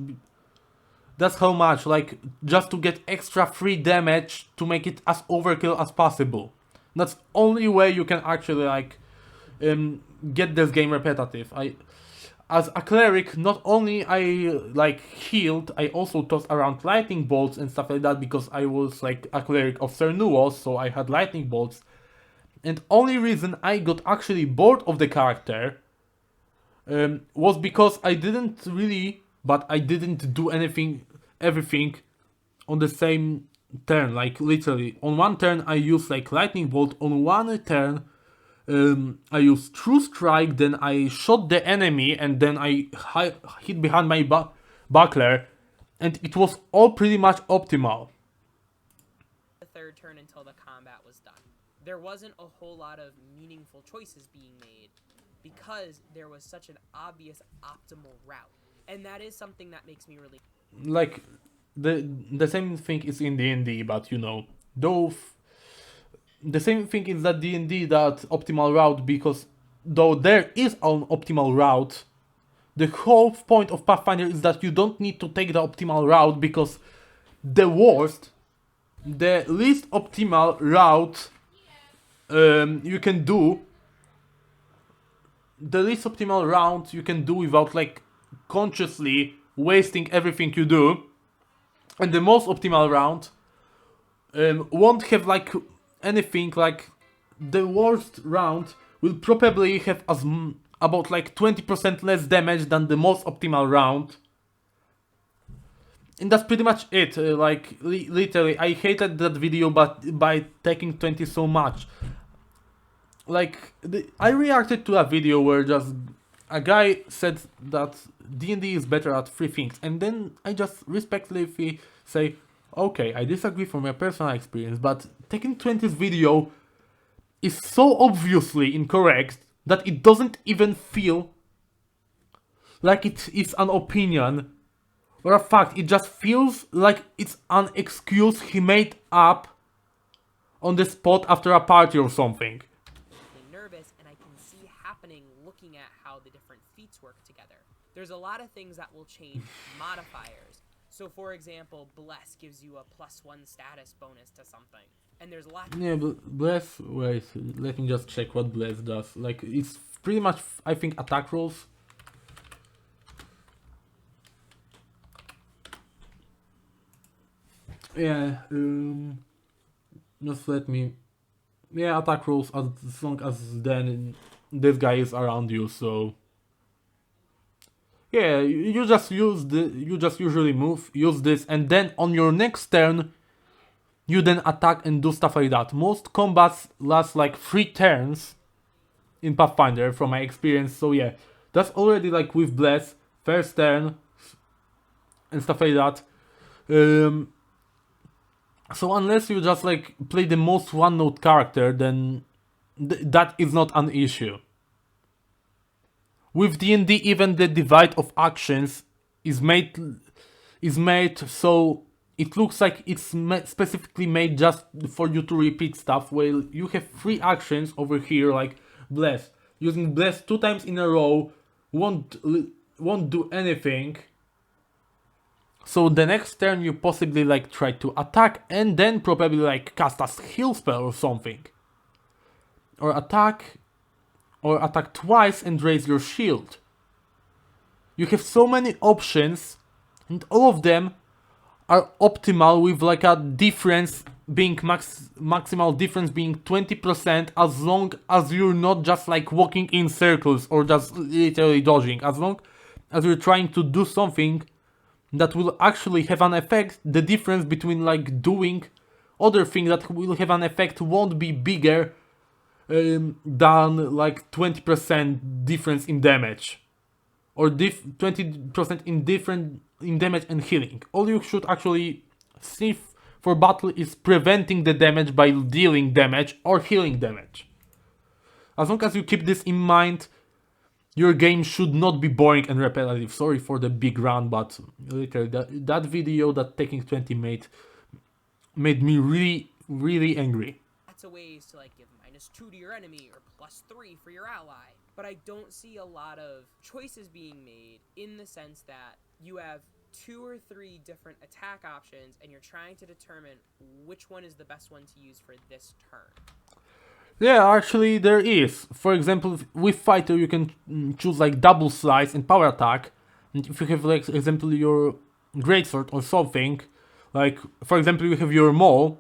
That's how much, like, just to get extra free damage to make it as overkill as possible. That's only way you can actually, like, get this game repetitive. As a cleric, not only I, like, healed, I also tossed around lightning bolts and stuff like that, because I was, like, a cleric of Cernuos, so I had lightning bolts. And only reason I got actually bored of the character was because I didn't do everything on the same turn. Like literally, on one turn I used like lightning bolt, on one turn I used true strike, then I shot the enemy, and then I hit behind my buckler, and it was all pretty much optimal. the third turn until the combat was done. There wasn't a whole lot of meaningful choices being made because there was such an obvious optimal route. And that is something that makes me really... Like, the same thing is in D&D, but you know, though the same thing is that D&D, that optimal route, because though there is an optimal route, the whole point of Pathfinder is that you don't need to take the optimal route, because the least optimal route you can do, without like consciously wasting everything you do, and the most optimal route won't have like anything. Like the worst round will probably have about like 20% less damage than the most optimal round. And that's pretty much it. Like literally, I hated that video, but by taking 20 so much. Like I reacted to a video where just a guy said that D&D is better at 3 things, and then I just respectfully say, okay, I disagree from my personal experience, but taking 20's video is so obviously incorrect that it doesn't even feel like it is an opinion or a fact. It just feels like it's an excuse he made up on the spot after a party or something. Nervous, and I can see happening looking at how the different feats work together. There's a lot of things that will change modifiers. So for example, Bless gives you a +1 status bonus to something. And there's lots. Yeah, Bless, wait, let me just check what Bless does. Like, it's pretty much, I think, attack rolls. Yeah, just let me... Yeah, attack rolls as long as then this guy is around you, so... Yeah, you just usually use this, and then on your next turn, you then attack and do stuff like that. Most combats last like 3 turns in Pathfinder from my experience, so yeah. That's already like with Bless, first turn, and stuff like that. So unless you just like play the most one-note character, then that is not an issue. With D&D, even the divide of actions is made so it looks like it's specifically made just for you to repeat stuff. Well, you have 3 actions over here, like Bless. Using Bless 2 times in a row won't do anything. So the next turn you possibly like try to attack and then probably like cast a heal spell or something. Or attack twice and raise your shield. You have so many options, and all of them are optimal, with like a difference being maximal difference being 20%, as long as you're not just like walking in circles or just literally dodging. As long as you're trying to do something that will actually have an effect, the difference between like doing other things that will have an effect won't be bigger than like 20% difference in damage, or 20% in damage and healing. All you should actually see for battle is preventing the damage by dealing damage or healing damage. As long as you keep this in mind, your game should not be boring and repetitive. Sorry for the big run, but literally that video that Taking 20 made me really angry. Lots of ways to like give -2 to your enemy or +3 for your ally. But I don't see a lot of choices being made, in the sense that you have 2 or 3 different attack options and you're trying to determine which one is the best one to use for this turn. Yeah, actually there is. For example, with Fighter you can choose like double slice and power attack. And if you have like, for example, your greatsword or something, like for example you have your maul,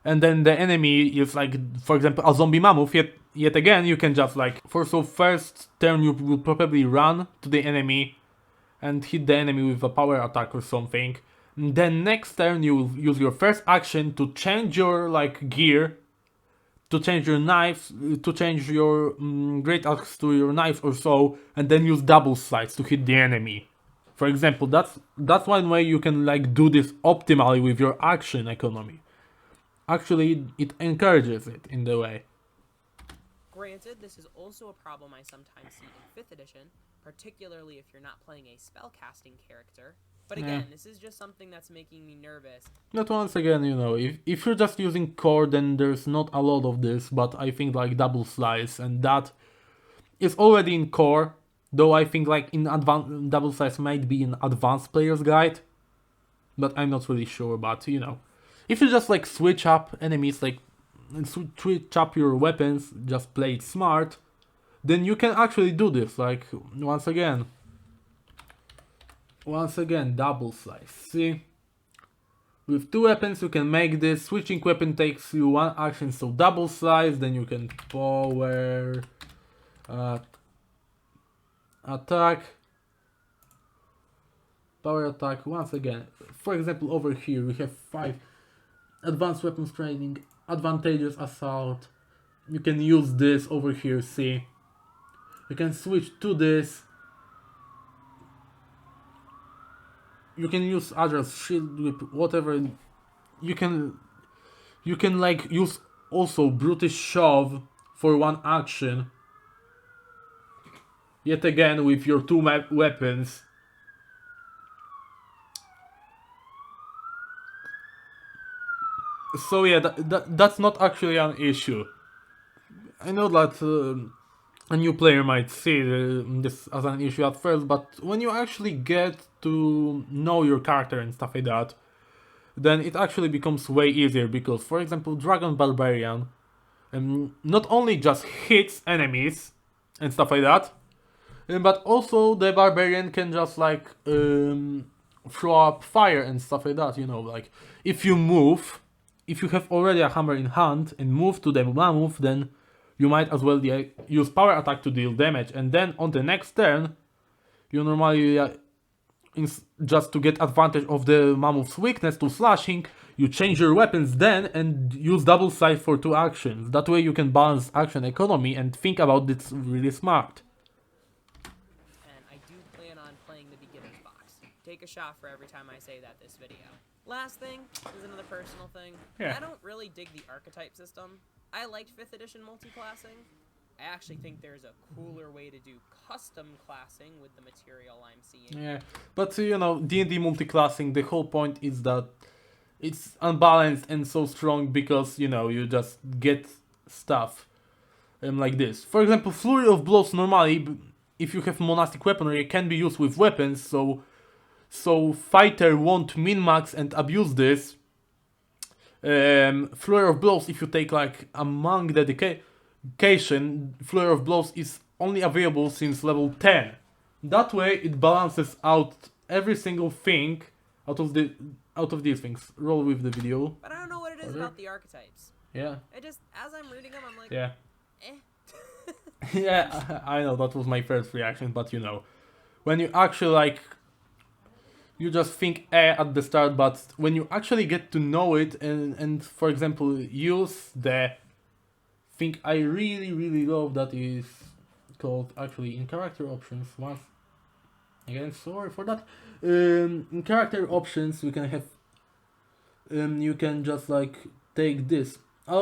and then the enemy is like, for example, a zombie mammoth, yet again you can just like, first turn you will probably run to the enemy and hit the enemy with a power attack or something. And then next turn you will use your first action to change your like gear, to change your knives, to change your great axe to your knife or so, and then use double slice to hit the enemy. For example, that's one way you can like do this optimally with your action economy. Actually, it encourages it in the way. Granted, this is also a problem I sometimes see in 5th edition, particularly if you're not playing a spellcasting character. But again, this is just something that's making me nervous. But once again, you know, if you're just using core, then there's not a lot of this, but I think like double slice and that is already in core, though I think like in advanced double slice might be in advanced player's guide, but I'm not really sure. But you know, if you just like switch up enemies, like switch up your weapons, just play it smart, then you can actually do this. Like once again, double slice. See, with 2 weapons you can make this. Switching weapon takes you 1 action, so double slice. Then you can power attack. Power attack once again. For example, over here we have 5 advanced weapons training, advantageous assault. You can use this over here. See, you can switch to this. You can use others, shield whip, whatever. You can like use also brutish shove for 1 action. Yet again with your 2 weapons. So yeah, that's not actually an issue. I know that a new player might see this as an issue at first, but when you actually get to know your character and stuff like that, then it actually becomes way easier. Because, for example, Dragon Barbarian not only just hits enemies and stuff like that, but also the Barbarian can just like throw up fire and stuff like that, you know, like if you move, if you have already a hammer in hand and move to the mammoth, then you might as well use power attack to deal damage, and then on the next turn, you normally, just to get advantage of the mammoth's weakness to slashing, you change your weapons then and use double slice for 2 actions. That way you can balance action economy and think about this really smart. And I do plan on playing the beginner's box. Take a shot for every time I say that this video. Last thing is another personal thing. Yeah. I don't really dig the archetype system. I liked 5th edition multi-classing. I actually think there's a cooler way to do custom classing with the material I'm seeing. Yeah, but you know, D&D multi-classing, the whole point is that it's unbalanced and so strong because, you know, you just get stuff like this. For example, Flurry of Blows normally, if you have monastic weaponry, it can be used with weapons, so fighter won't min-max and abuse this. Flurry of Blows, if you take like a monk dedication, Flurry of Blows is only available since level 10. That way it balances out every single thing out of these things. Roll with the video. But I don't know what it is about the archetypes. Yeah. I just, as I'm reading them, I'm like, Yeah. eh. Yeah, I know that was my first reaction, but you know, when you actually like, you just think at the start, but when you actually get to know it and for example use the thing I really love that is called actually in character options. Once again, sorry for that. In character options we can have you can just like take this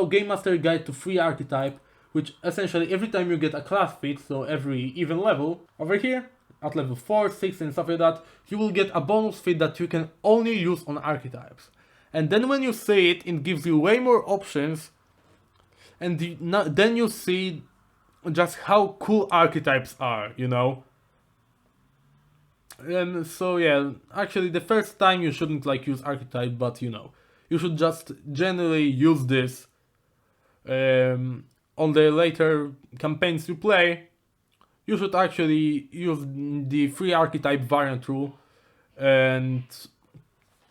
Game Master Guide to Free Archetype, which essentially every time you get a class feat, so every even level over here at level 4, 6 and stuff like that, you will get a bonus feat that you can only use on archetypes. And then when you say it, it gives you way more options, and then you see just how cool archetypes are, you know. And so yeah, actually the first time you shouldn't like use archetype, but you know, you should just generally use this on the later campaigns you play. You should actually use the free archetype variant rule, and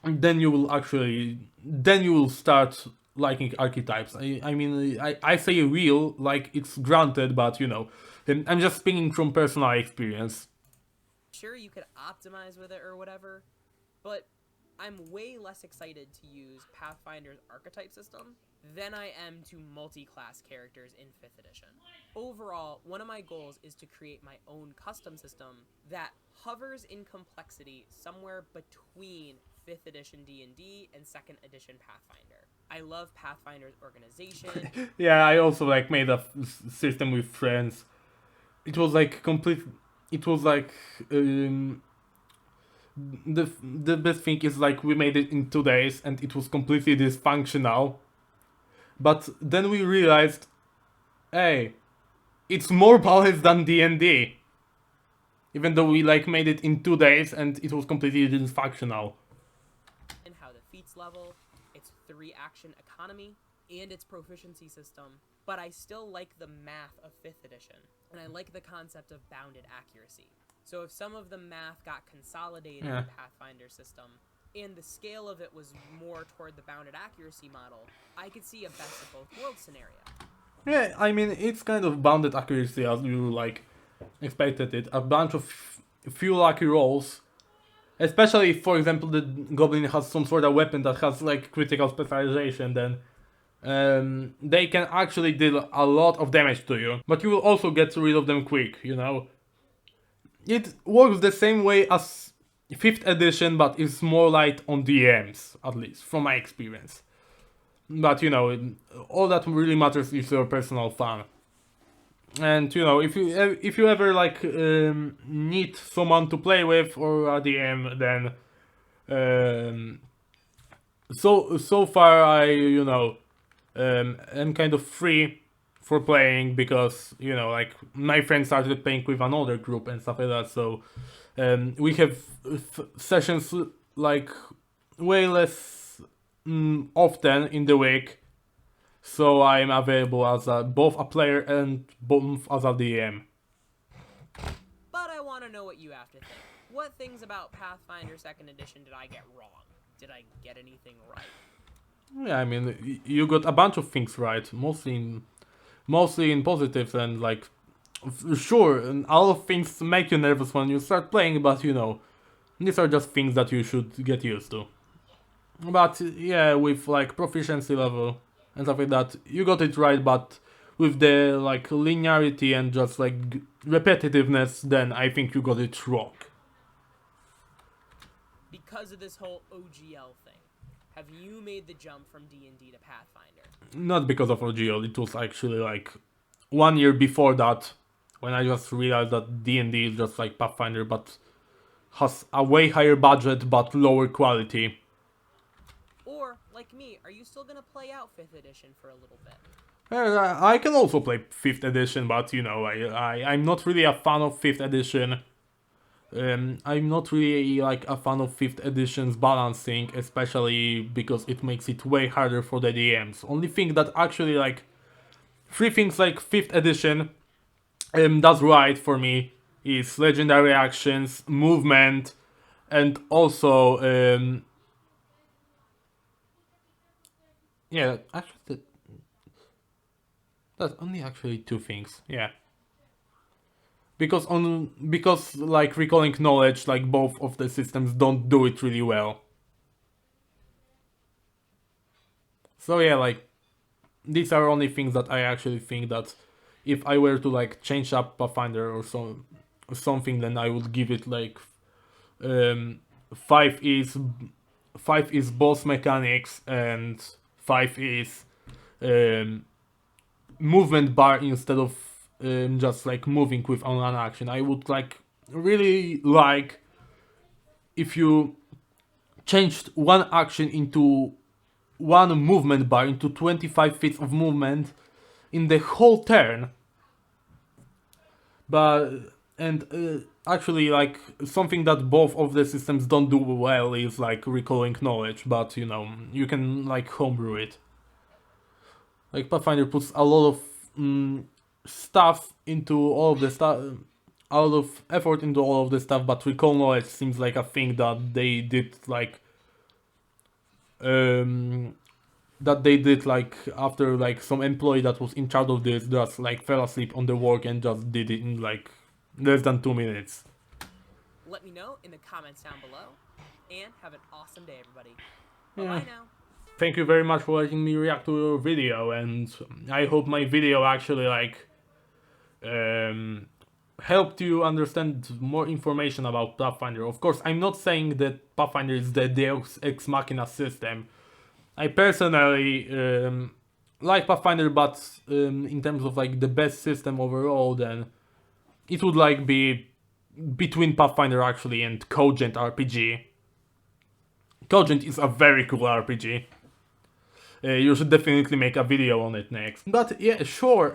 then you will start liking archetypes. I mean, I say real like it's granted, but you know, I'm just speaking from personal experience. Sure, you could optimize with it or whatever, but I'm way less excited to use Pathfinder's archetype system than I am to multi-class characters in 5th edition. Overall, one of my goals is to create my own custom system that hovers in complexity somewhere between 5th edition D&D and 2nd edition Pathfinder. I love Pathfinder's organization. Yeah, I also like made a system with friends. It was like complete. It was like the best thing is like we made it in 2 days and it was completely dysfunctional. But then we realized, hey, it's more balanced than D&D. Even though we like made it in 2 days and it was completely dysfunctional. And how the feats level, its 3-action economy, and its proficiency system. But I still like the math of 5th edition, and I like the concept of bounded accuracy. So if some of the math got consolidated in the Pathfinder system, and the scale of it was more toward the bounded accuracy model, I could see a best of both worlds scenario. Yeah, I mean, it's kind of bounded accuracy as you like expected it. A bunch of few lucky rolls. Especially if, for example, the goblin has some sort of weapon that has like critical specialization, then they can actually deal a lot of damage to you. But you will also get rid of them quick, you know. It works the same way as 5th edition, but it's more light on DMs, at least, from my experience. But, you know, all that really matters is your personal fun. And, you know, if you ever, like, need someone to play with, or a DM, then... So far, I, you know, am kind of free for playing because, you know, like, my friends started playing with another group and stuff like that, so we have sessions, like, way less often in the week, so I'm available as both a player and both as a DM. But I want to know what you have to think. What things about Pathfinder 2nd edition did I get wrong? Did I get anything right? Yeah, I mean, you got a bunch of things right, mostly in positives, and like, sure, and a lot of things make you nervous when you start playing, but you know, these are just things that you should get used to. But yeah, with like proficiency level and stuff like that, you got it right, but with the like linearity and just like repetitiveness, then I think you got it wrong. Because of this whole OGL thing, have you made the jump from D&D to Pathfinder? Not because of OGL, it was actually like 1 year before that, when I just realized that D&D is just like Pathfinder, but has a way higher budget but lower quality. Or, like me, are you still gonna play out 5th edition for a little bit? I can also play 5th edition, but you know, I'm not really a fan of 5th edition. I'm not really like a fan of 5th edition's balancing, especially because it makes it way harder for the DMs. Only thing that actually like 3 things like 5th edition does right for me is legendary actions, movement, and also yeah, actually that's only actually 2 things. Yeah. Because like recalling knowledge, like both of the systems don't do it really well. So yeah, like these are only things that I actually think that if I were to like change up Pathfinder or something, then I would give it like 5 is boss mechanics and 5 is movement bar instead of just like moving with an action. I would like really like if you changed one action into one movement bar into 25 feet of movement in the whole turn. But actually, like something that both of the systems don't do well is like recalling knowledge, but you know, you can like homebrew it. Like Pathfinder puts a lot of stuff into all of the stuff, a lot of effort into all of the stuff, but recall knowledge seems like a thing that they did like after like some employee that was in charge of this just like fell asleep on the work and just did it in like less than 2 minutes. Let me know in the comments down below, and have an awesome day, everybody. Yeah. Bye now. Thank you very much for letting me react to your video, and I hope my video actually like helped you understand more information about Pathfinder. Of course, I'm not saying that Pathfinder is the Deus Ex Machina system. I personally like Pathfinder, but in terms of like the best system overall, then it would like be between Pathfinder actually and Cogent RPG. Cogent is a very cool RPG. You should definitely make a video on it next. But yeah, sure,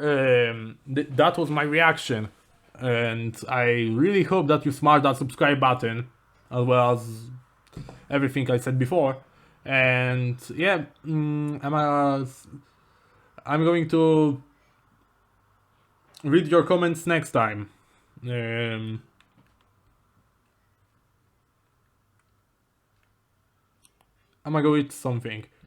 that was my reaction. And I really hope that you smash that subscribe button, as well as everything I said before. And yeah, I'm going to read your comments next time. I'm gonna go eat something.